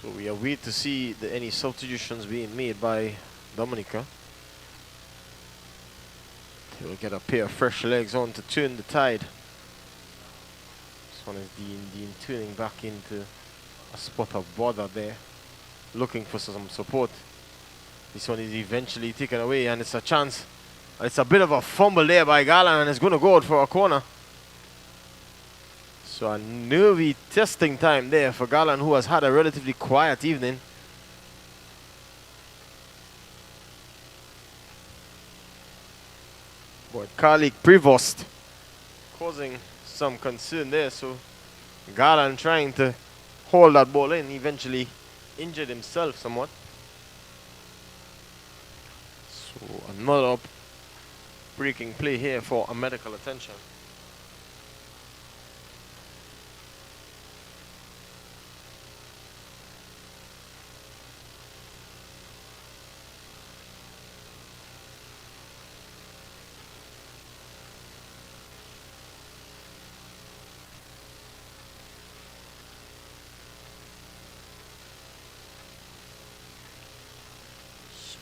So we await to see any substitutions being made by Dominica. They will get a pair of fresh legs on to turn the tide. This one is Dean turning back into a spot of bother there, looking for some support. This one is eventually taken away, and it's a chance. It's a bit of a fumble there by Garland, and it's going to go out for a corner. So a nervy testing time there for Garland, who has had a relatively quiet evening. But Karlik Prevost causing some concern there. So Garland trying to hold that ball in, eventually injured himself somewhat. So another breaking play here for a medical attention.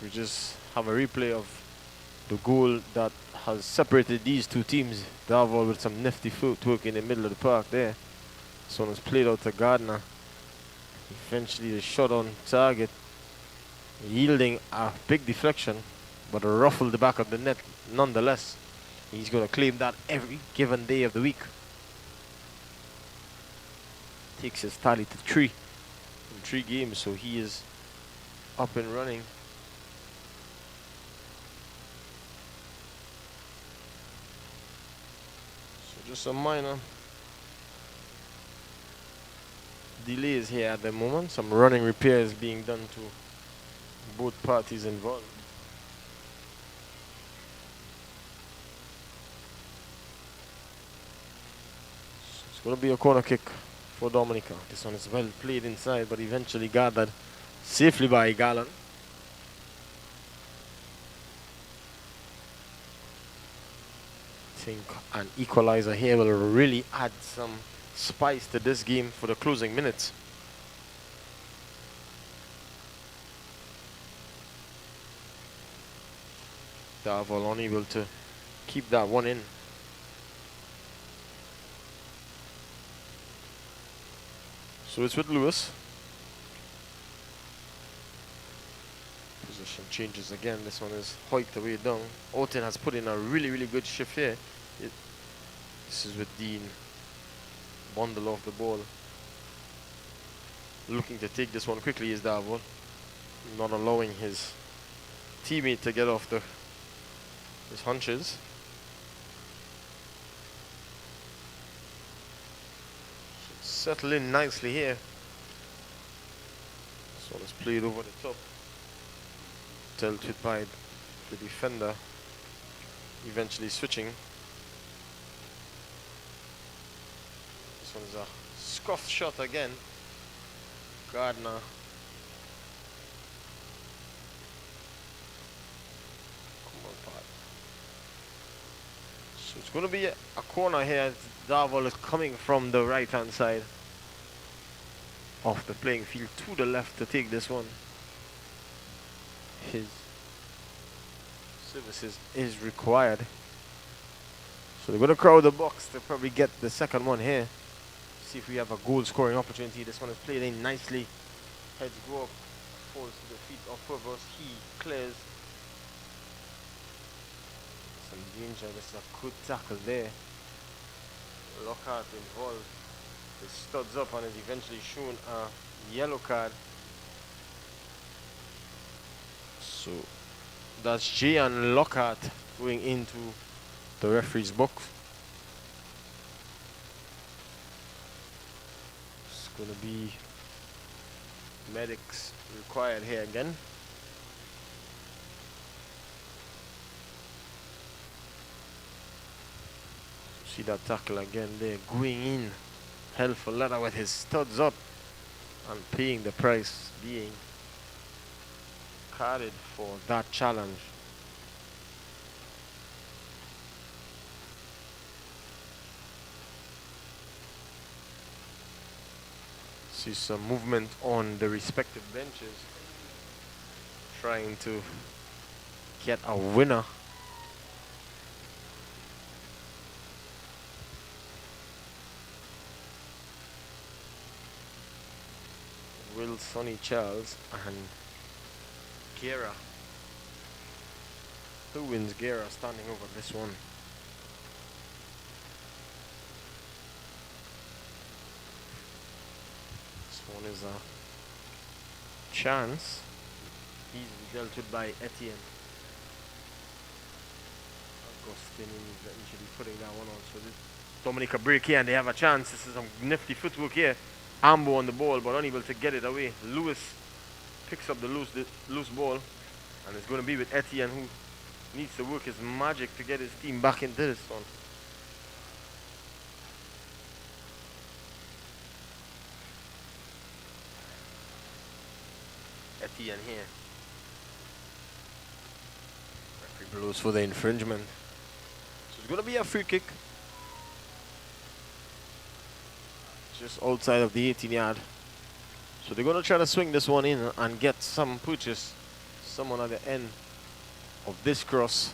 We just have a replay of the goal that has separated these two teams. Davol with some nifty footwork in the middle of the park there. This one was played out to Gardner. Eventually the shot on target, yielding a big deflection, but ruffled the back of the net nonetheless. He's going to claim that every given day of the week. Takes his tally to 3 in 3 games, so he is up and running. Just some minor delays here at the moment. Some running repairs being done to both parties involved. So it's going to be a corner kick for Dominica. This one is well played inside, but eventually gathered safely by Garland. I think an equalizer here will really add some spice to this game for the closing minutes. Davol unable to keep that one in. So it's with Lewis. Position changes again. This one is hiked away down. Orton has put in a really good shift here. This is with Dean. Bundle off the ball. Looking to take this one quickly is Davol. Not allowing his teammate to get off his hunches. Should settle in nicely here. This one is played over the top. Dealt with by the defender. Eventually switching. This one's a scuffed shot again. Gardner. Come on, Pat. So it's going to be a corner here. Davol is coming from the right hand side of the playing field to the left to take this one. His services is required. So they're going to crowd the box to probably get the second one here. See if we have a goal scoring opportunity. This one is played in nicely. Heads go up, falls to the feet of Purvis. He clears. Some danger. This is a good tackle there. Lockhart involved. He studs up and is eventually shown a yellow card. So that's Jay and Lockhart going into the referee's box. It's going to be medics required here again. See that tackle again there, going in hell for leather with his studs up and paying the price, being carded for that challenge. See some movement on the respective benches, trying to get a winner. Will Sonny Charles and Guerra. Who wins? Guerra standing over this one. This one is a chance. Easily dealt with by Etienne. Agustin is eventually putting that one on. So this Dominica break here and they have a chance. This is some nifty footwork here. Ambo on the ball but unable to get it away. Lewis picks up the loose ball and it's going to be with Etienne, who needs to work his magic to get his team back into this one. Etienne here. Referee blows for the infringement. So it's going to be a free kick. Just outside of the 18-yard. So they're going to try to swing this one in and get some purchase. Someone at the end of this cross.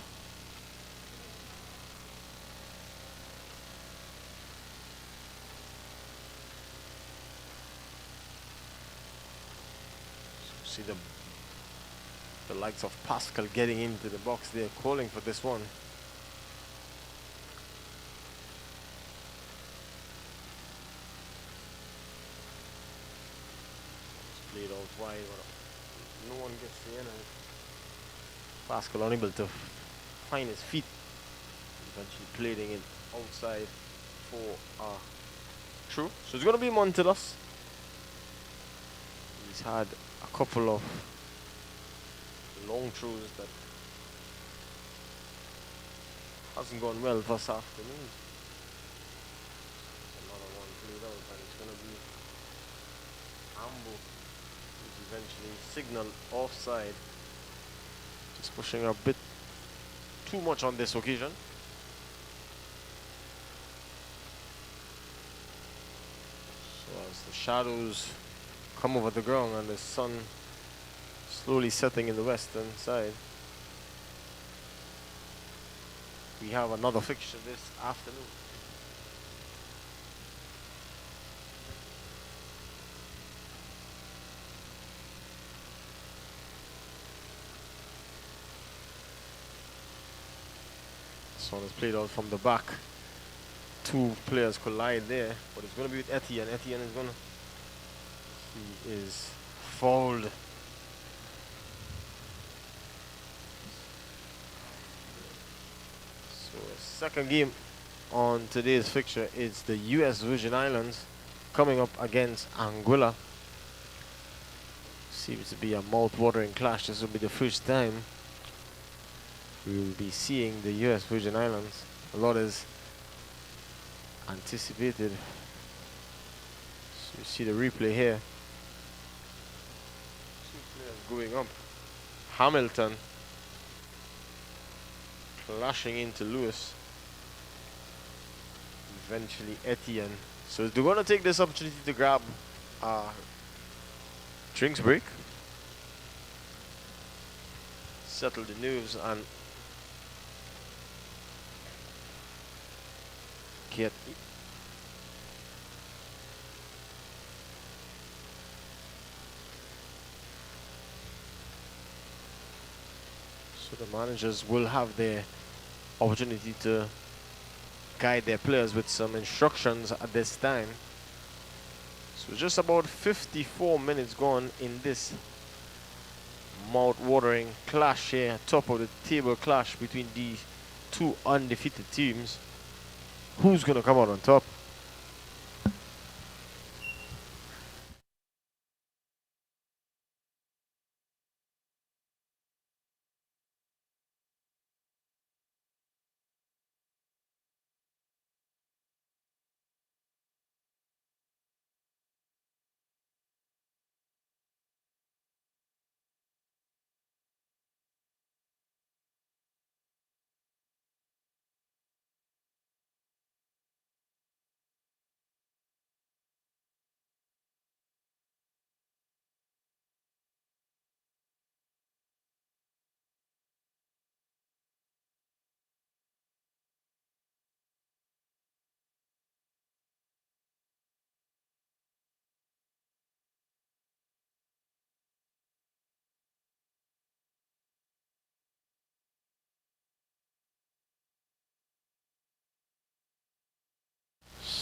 So see the likes of Pascal getting into the box there, calling for this one. Played out wide, but no one gets the end of it. Pascal unable to find his feet. Eventually playing it outside for through. So it's going to be Montelos. He's had a couple of long throws that hasn't gone well this afternoon. Another one played out and it's going to be Ambo, who's eventually signaled offside. Just pushing a bit too much on this occasion. So as the shadows come over the ground and the sun slowly setting in the western side, we have another fixture this afternoon. This one is played out from the back. Two players collide there, but it's going to be with Etienne. Etienne is going to... He is fouled. So second game on today's fixture is the US Virgin Islands coming up against Anguilla. Seems to be a mouth-watering clash. This will be the first time we will be seeing the US Virgin Islands. A lot is anticipated. So you see the replay here. Two players going up. Hamilton clashing into Lewis. Eventually Etienne. So they're going to take this opportunity to grab a drinks break, settle the nerves and get so the managers will have their opportunity to guide their players with some instructions at this time. So just about 54 minutes gone in this mouth-watering clash here, top of the table clash between these two undefeated teams. Who's going to come out on top?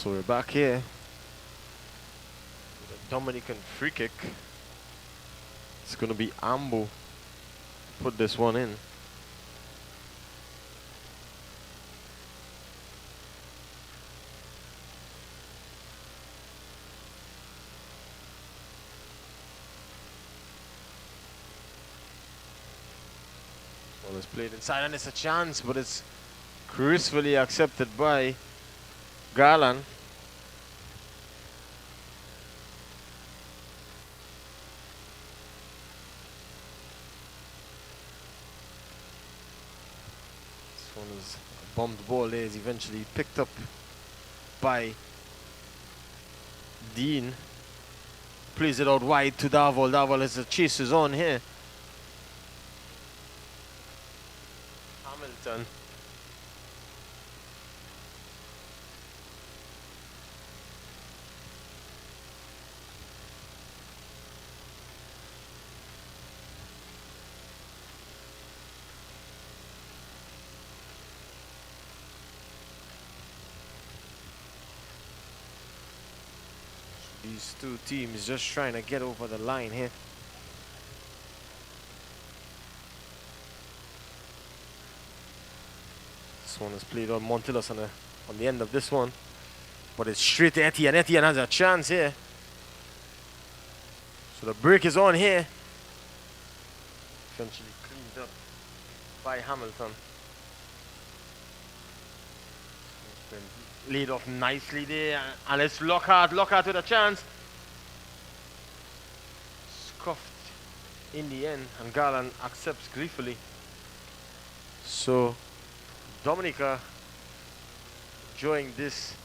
So we're back here with a Dominican free kick. It's going to be Ambo put this one in. Well, it's played inside and it's a chance, but it's gracefully accepted by Garland. This one is a bumped ball there, is eventually picked up by Dean. Plays it out wide to Darval. Darval has the chasers on here. Hamilton. These two teams just trying to get over the line here. This one is played on Montilas on the end of this one. But it's straight to Etienne. Etienne has a chance here. So the break is on here. Eventually cleaned up by Hamilton. It's been laid off nicely there. And it's Lockhart. Lockhart with a chance. Scuffed in the end. And Garland accepts gleefully. So Dominica enjoying this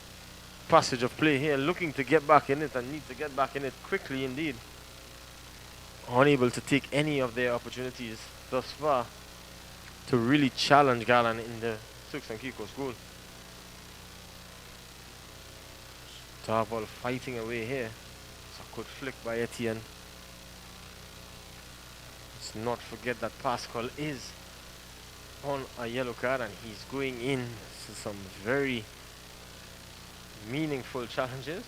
passage of play here, looking to get back in it and need to get back in it quickly indeed. Unable to take any of their opportunities thus far to really challenge Garland in the Turks and Caicos goal. Darval fighting away here. It's a good flick by Etienne. Let's not forget that Pascal is on a yellow card and he's going in to some very meaningful challenges.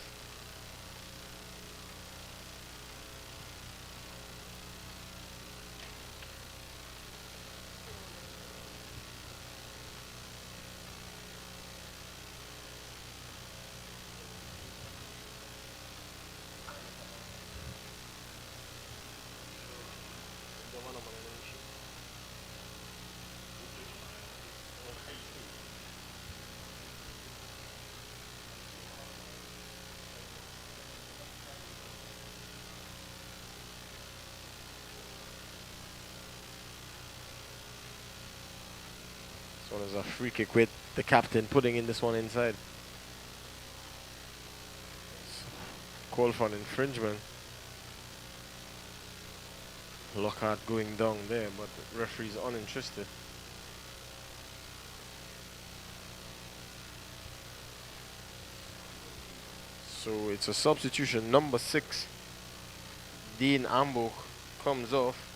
This one is a free kick with the captain putting in this one inside. Call for an infringement. Lockhart going down there, but the referee's uninterested. So it's a substitution. Number 6, Dean Ambuch, comes off.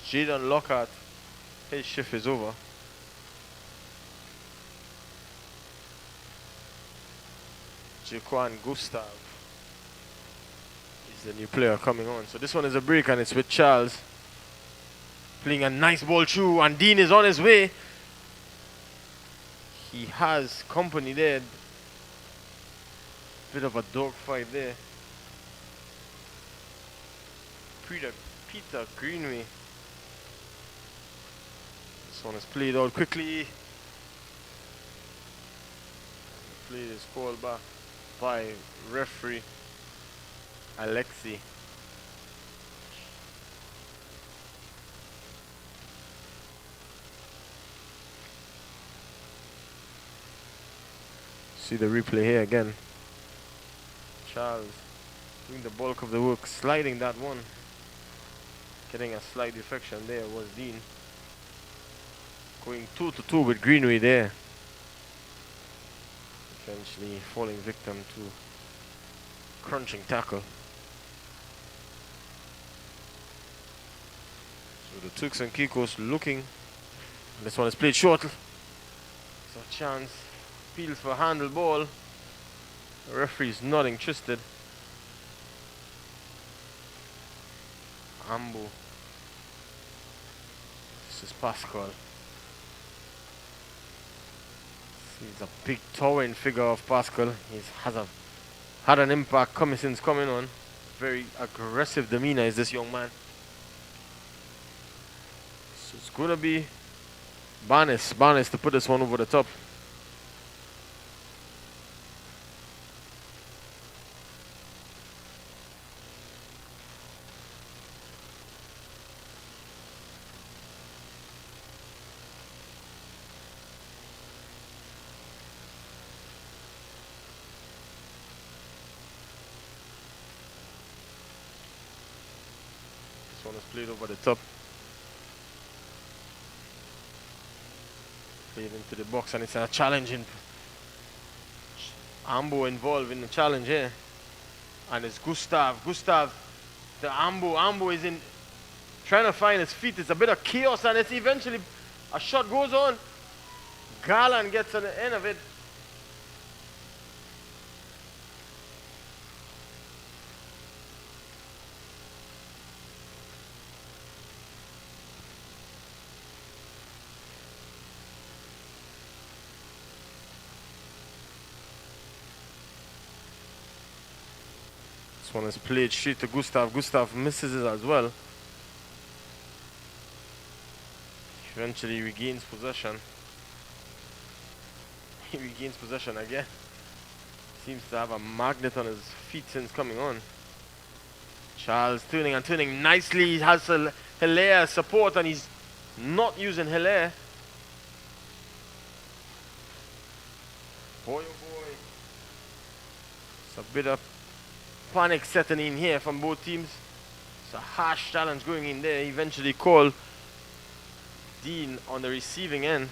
Jaden Lockhart, his shift is over. Jaquan Gustav is the new player coming on. So this one is a break and it's with Charles. Playing a nice ball through and Dean is on his way. He has company there. Bit of a dogfight there. Peter Greenway. This one is played out quickly. The play is called back by referee Alexi. See the replay here again. Charles doing the bulk of the work, sliding that one. Getting a slight deflection there was Dean. Going 2-2 with Greenway there. Eventually falling victim to crunching tackle. So So the Turks and Caicos looking. This one is played short. So a chance. Appeals for handle ball. The referee is not interested. Ambo. This is Pascal. He's a big towering figure of Pascal. He had an impact since coming on. Very aggressive demeanor is this young man. So it's going to be Barnes to put this one over the top. This one is played over the top. Played into the box, and it's a challenging Ambo involved in the challenge here. And it's Gustav, the Ambo is in trying to find his feet. It's a bit of chaos, and it's eventually a shot goes on. Garland gets on the end of it. This one is played straight to Gustav. Gustav misses it as well. Eventually regains possession. He regains possession again. Seems to have a magnet on his feet since coming on. Charles turning nicely. He has Hilaire support, and he's not using Hilaire. Boy, oh boy. It's a bit of panic setting in here from both teams. It's a harsh challenge going in there. Eventually called Dean on the receiving end.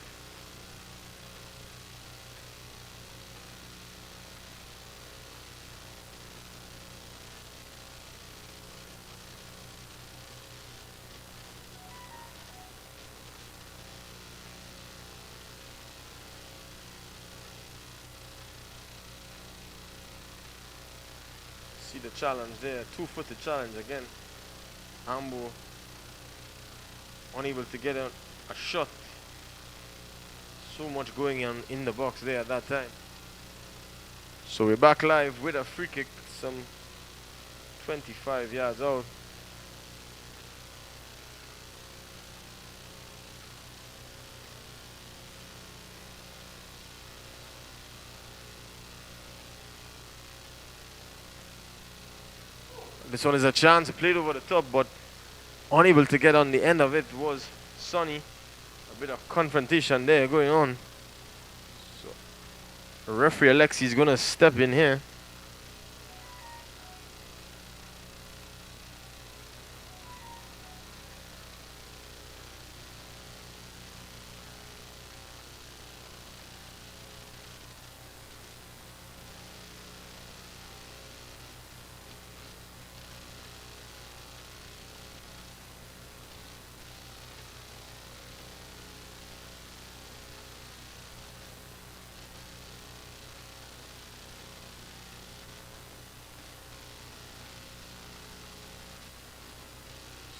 See the challenge there, two-footed challenge again. Ambo unable to get a shot. So much going on in the box there at that time. So we're back live with a free kick, some 25 yards out. This one is a chance, played over the top, but unable to get on the end of it was Sonny. A bit of confrontation there going on. So referee Alexi is going to step in here.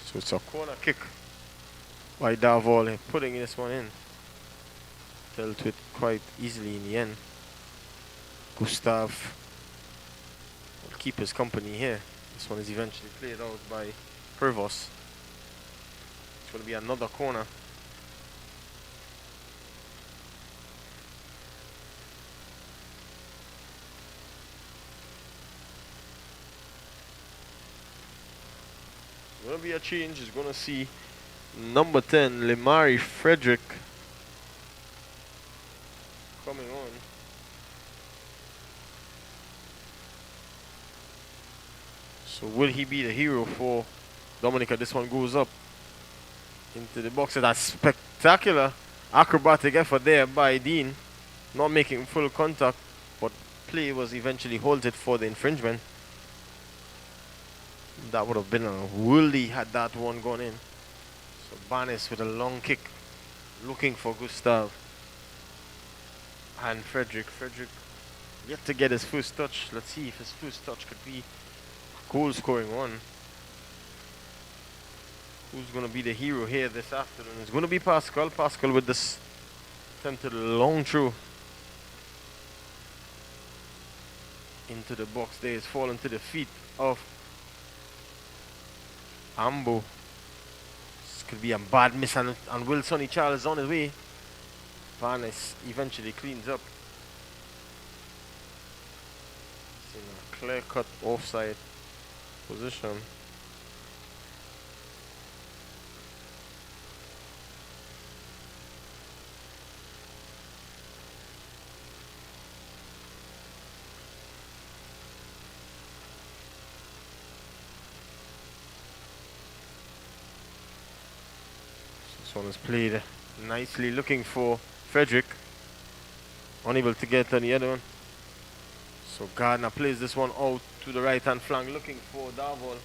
So it's a corner kick by Darvall, putting this one in. Dealt with quite easily in the end. Gustav will keep his company here. This one is eventually played out by Hervos. It's going to be another corner. Going to be a change. Is going to see number 10 Lemari Frederick coming on. So will he be the hero for Dominica? This one goes up into the box. That's spectacular acrobatic effort there by Dean, not making full contact, but play was eventually halted for the infringement. That would have been a worldie had that one gone in. So Barnes with a long kick, looking for Gustav. And Frederick yet to get his first touch. Let's see if his first touch could be a goal scoring one. Who's going to be the hero here this afternoon? It's going to be Pascal. Pascal with this attempted long throw into the box there. It's fallen to the feet of Ambo. This could be a bad miss, and Wilson Charles is on his way. Barnes eventually cleans up. It's in a clear-cut offside position. This one is played nicely, looking for Frederick. Unable to get on the other one. So Gardner plays this one out to the right hand flank, looking for Darvall.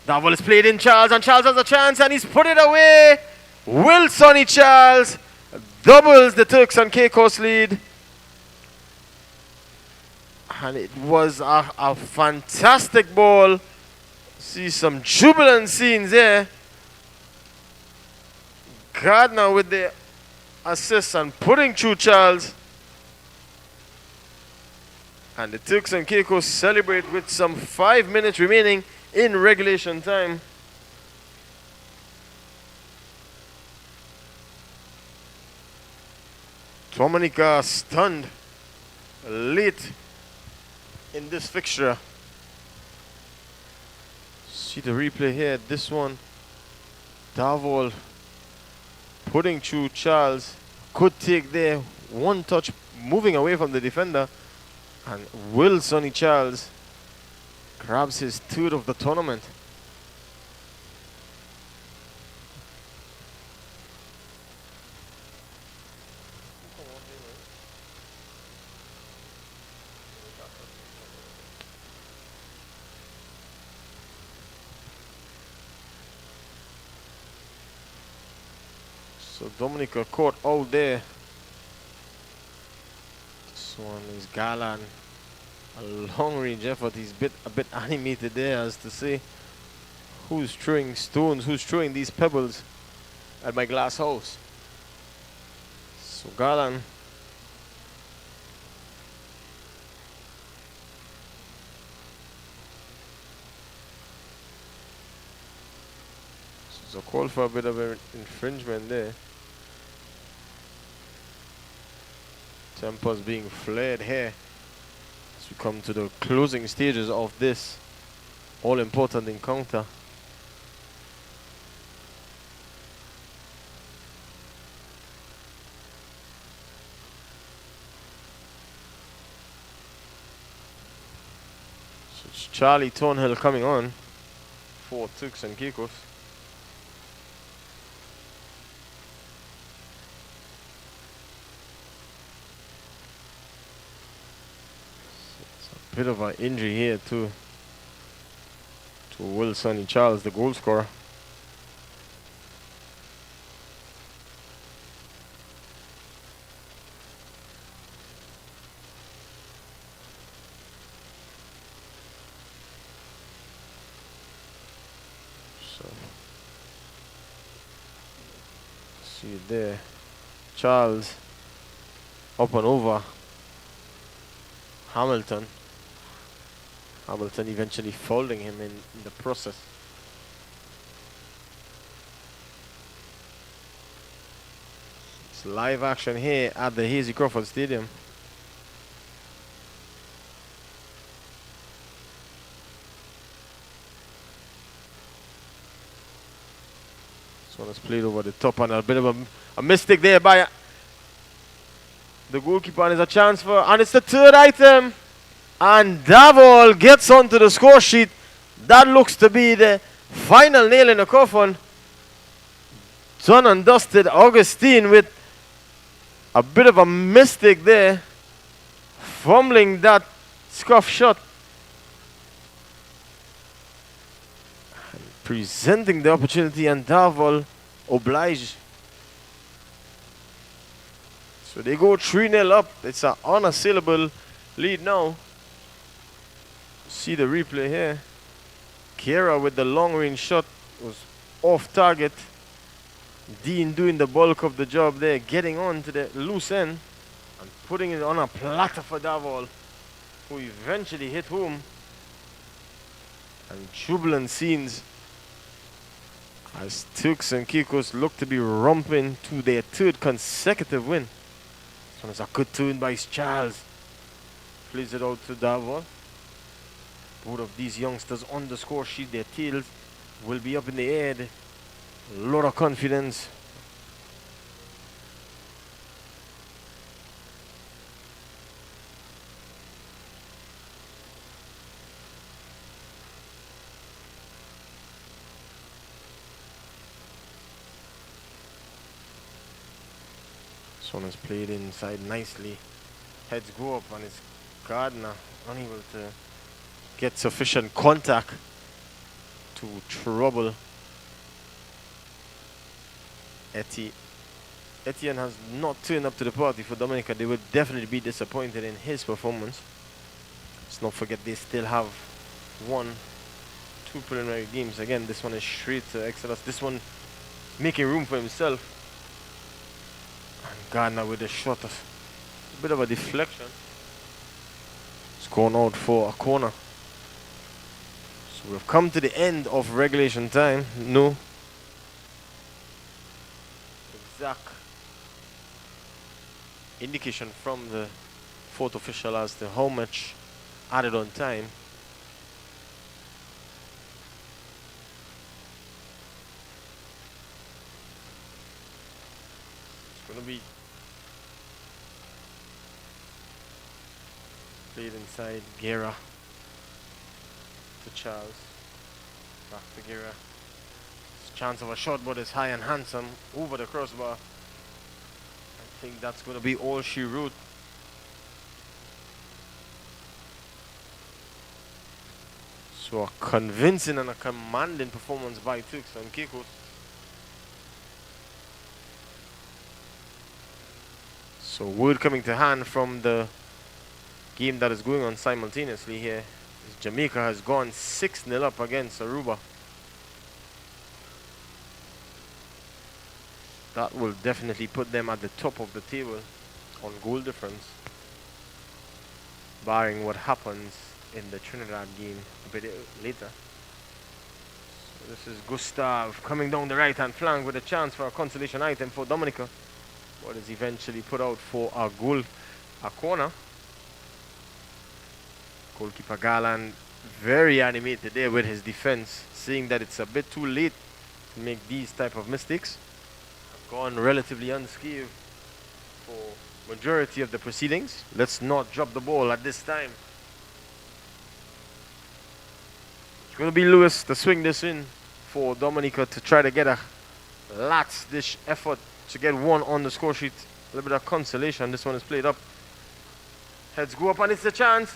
Darvall is played in Charles, and Charles has a chance, and he's put it away. Wilson Charles doubles the Turks and Caicos lead. And it was a fantastic ball. See some jubilant scenes there. Gardner with the assist and putting through Charles. And the Turks and Caicos celebrate with some 5 minutes remaining in regulation time. Dominica stunned late in this fixture. See the replay here. This one, Darvall putting through Charles. Could take there. One touch moving away from the defender. And Wilson Charles grabs his third of the tournament. So Dominica caught out there. This one is Galan. A long range effort. He's a bit animated there, as to say, who's throwing stones, who's throwing these pebbles at my glass house. So Galan. So it's a call for a bit of an infringement there. Tempers being flared here as we come to the closing stages of this all-important encounter. So it's Charlie Thornhill coming on for Turks and Caicos. Bit of an injury here to Wilson Charles, the goal scorer. So see it there, Charles up and over Hamilton. Hamilton eventually folding him in the process. It's live action here at the Hazy Crawford Stadium. This one is played over the top, and a bit of a mistake there by the goalkeeper, and it's a chance for, and it's the third item. And Darvall gets onto the score sheet. That looks to be the final nail in the coffin. Done and dusted. Augustine with a bit of a mistake there, fumbling that scuff shot. presenting the opportunity, and Davol obliged. So they go 3-0 up. It's an unassailable lead now. See the replay here. Kera with the long range shot was off target. Dean doing the bulk of the job there, getting on to the loose end and putting it on a platter for Davol, who eventually hit home. And jubilant scenes as Turks and Caicos look to be romping to their third consecutive win. This one is a good tune by Charles. Plays it out to Davol. Both of these youngsters on the score sheet, their tails will be up in the air. A lot of confidence. This one is played inside nicely. Heads go up and it's Gardner unable to get sufficient contact to trouble Etienne has not turned up to the party for Dominica. They will definitely be disappointed in his performance. Let's not forget they still have 2 preliminary games. Again, this one is straight to Exodus. This one making room for himself. And Gardner with a shot. A bit of a deflection. It's gone out for a corner. So we've come to the end of regulation time. No exact indication from the fourth official as to how much added on time. It's going to be played inside. Guerra to Charles. Back to Guerra. Chance of a shot, but it's high and handsome over the crossbar. I think that's going to be all she wrote. So a convincing and a commanding performance by Turks and Caicos. So word coming to hand from the game that is going on simultaneously here is Jamaica has gone 6-0 up against Aruba. That will definitely put them at the top of the table on goal difference, barring what happens in the Trinidad game a bit later. So this is Gustav coming down the right hand flank with a chance for a consolation item for Dominica, but is eventually put out for a goal, a corner. Goalkeeper Garland very animated there with his defense, seeing that it's a bit too late to make these type of mistakes. Gone relatively unscathed for majority of the proceedings. Let's not drop the ball at this time. It's going to be Lewis to swing this in for Dominica to try to get a last-ditch effort to get one on the score sheet. A little bit of consolation. This one is played up. Heads go up and it's a chance.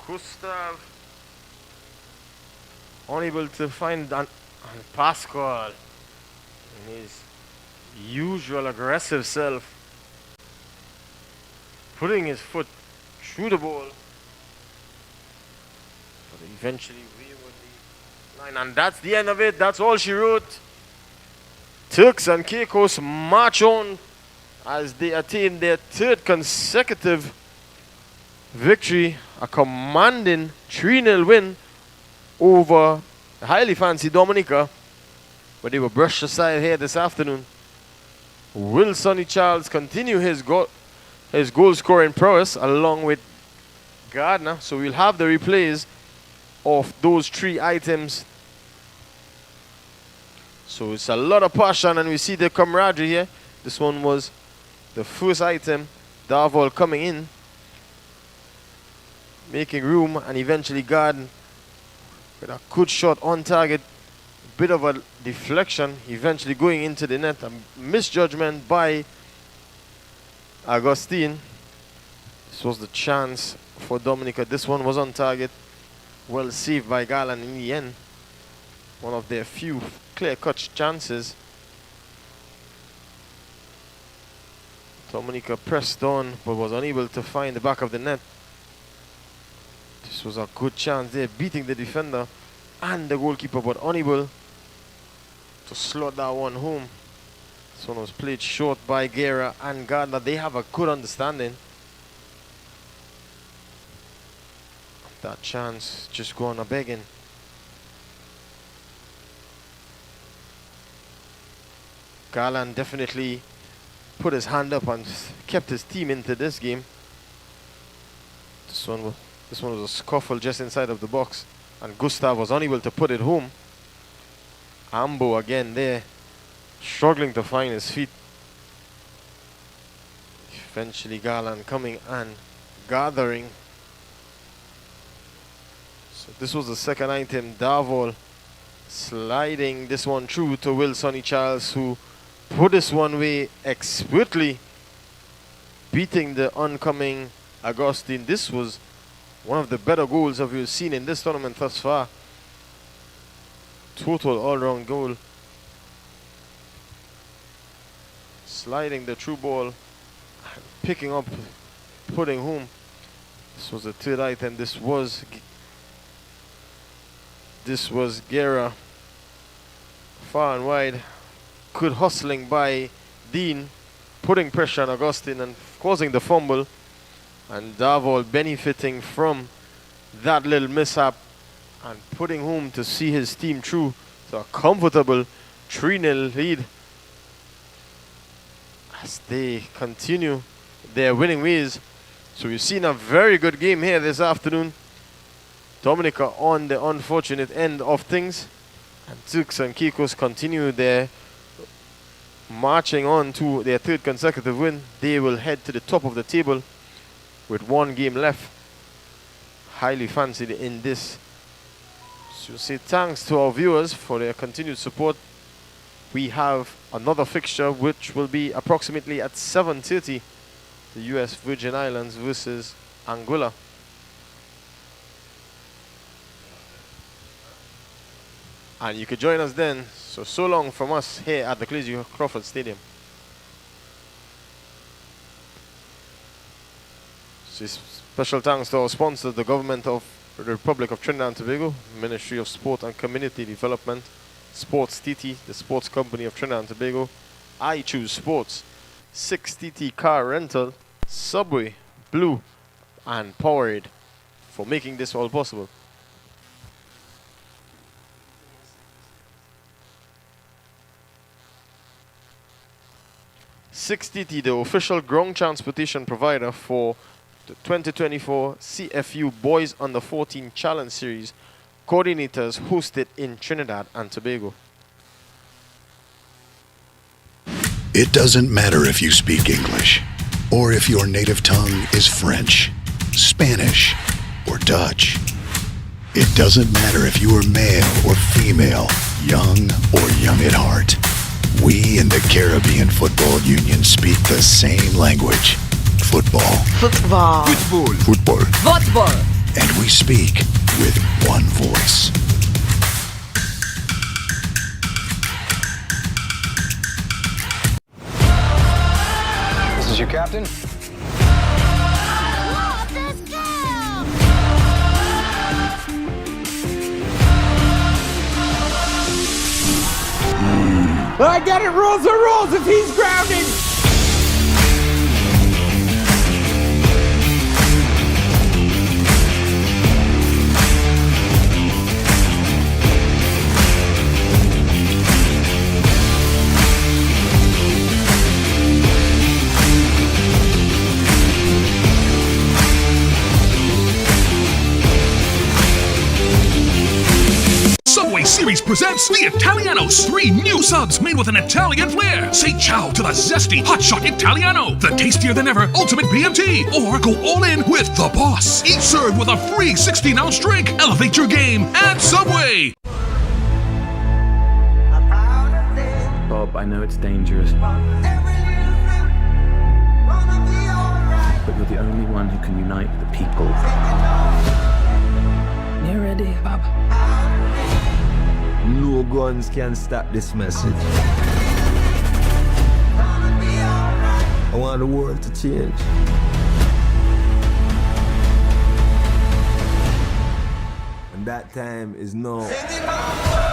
Gustav unable to find and Pascal in his usual aggressive self, putting his foot through the ball, but eventually wavered the line, and that's the end of it. That's all she wrote. Turks and Caicos march on as they attain their third consecutive victory, a commanding 3-0 win over highly fancy Dominica, but they were brushed aside here this afternoon. Will Sonny Charles continue his goal scoring prowess along with Gardner? So we'll have the replays of those 3 items. So it's a lot of passion and we see the camaraderie here. This one was the first item. Davol coming in, making room, and eventually Gardner with a good shot on target. Bit of a deflection, eventually going into the net. A misjudgment by Agustin. This was the chance for Dominica. This one was on target. Well saved by Garland in the end. one of their few clear-cut chances. Dominica pressed on but was unable to find the back of the net. This was a good chance there, beating the defender and the goalkeeper, but unable to slot that one home. This one was played short by Guerra and Gardner. They have a good understanding. That chance just going a begging. Garland definitely put his hand up and kept his team into this game. This one was a scuffle just inside of the box, and Gustav was unable to put it home. Ambo again there, struggling to find his feet. Eventually Garland coming and gathering. So this was the second item. Davol sliding this one through to Will Sonny Charles, who put this one away expertly, beating the oncoming Agustin. This was one of the better goals that we've seen in this tournament thus far. Total all-round goal. Sliding the through ball, picking up, putting home. This was the third item. This was Guerra, far and wide. Good hustling by Dean, putting pressure on Augustine and causing the fumble. And Davol benefiting from that little mishap and putting home to see his team through to a comfortable 3-0 lead as they continue their winning ways. So we've seen a very good game here this afternoon. Dominica on the unfortunate end of things, and Turks and Caicos continue their marching on to their third consecutive win. They will head to the top of the table with one game left. Highly fancied in this. So say thanks to our viewers for their continued support. We have another fixture which will be approximately at 7:30. The US Virgin Islands versus Angola. And you could join us then. So long from us here at the Crazy Crawford Stadium. So special thanks to our sponsors, the Government of the Republic of Trinidad and Tobago, Ministry of Sport and Community Development, Sports TT, the Sports Company of Trinidad and Tobago, I Choose Sports, 6TT Car Rental, Subway, Blue, and Powerade for making this all possible. .6TT, the official ground transportation provider for the 2024 CFU Boys Under 14 Challenge Series, coordinators hosted in Trinidad and Tobago. It doesn't matter if you speak English or if your native tongue is French, Spanish, or Dutch. It doesn't matter if you are male or female, young or young at heart. We in the Caribbean Football Union speak the same language. Football. Football. Football. Football. Football. And we speak with one voice. This is your captain. I get it, rules are rules if he's grounded. Subway Series presents the Italianos. 3 new subs made with an Italian flair. Say ciao to the zesty hotshot Italiano, the tastier than ever ultimate BMT, or go all in with the boss. Each served with a free 16-ounce drink. Elevate your game at Subway. Bob, I know it's dangerous, but you're the only one who can unite the people. You ready, Bob? No guns can stop this message. I want the world to change. And that time is now.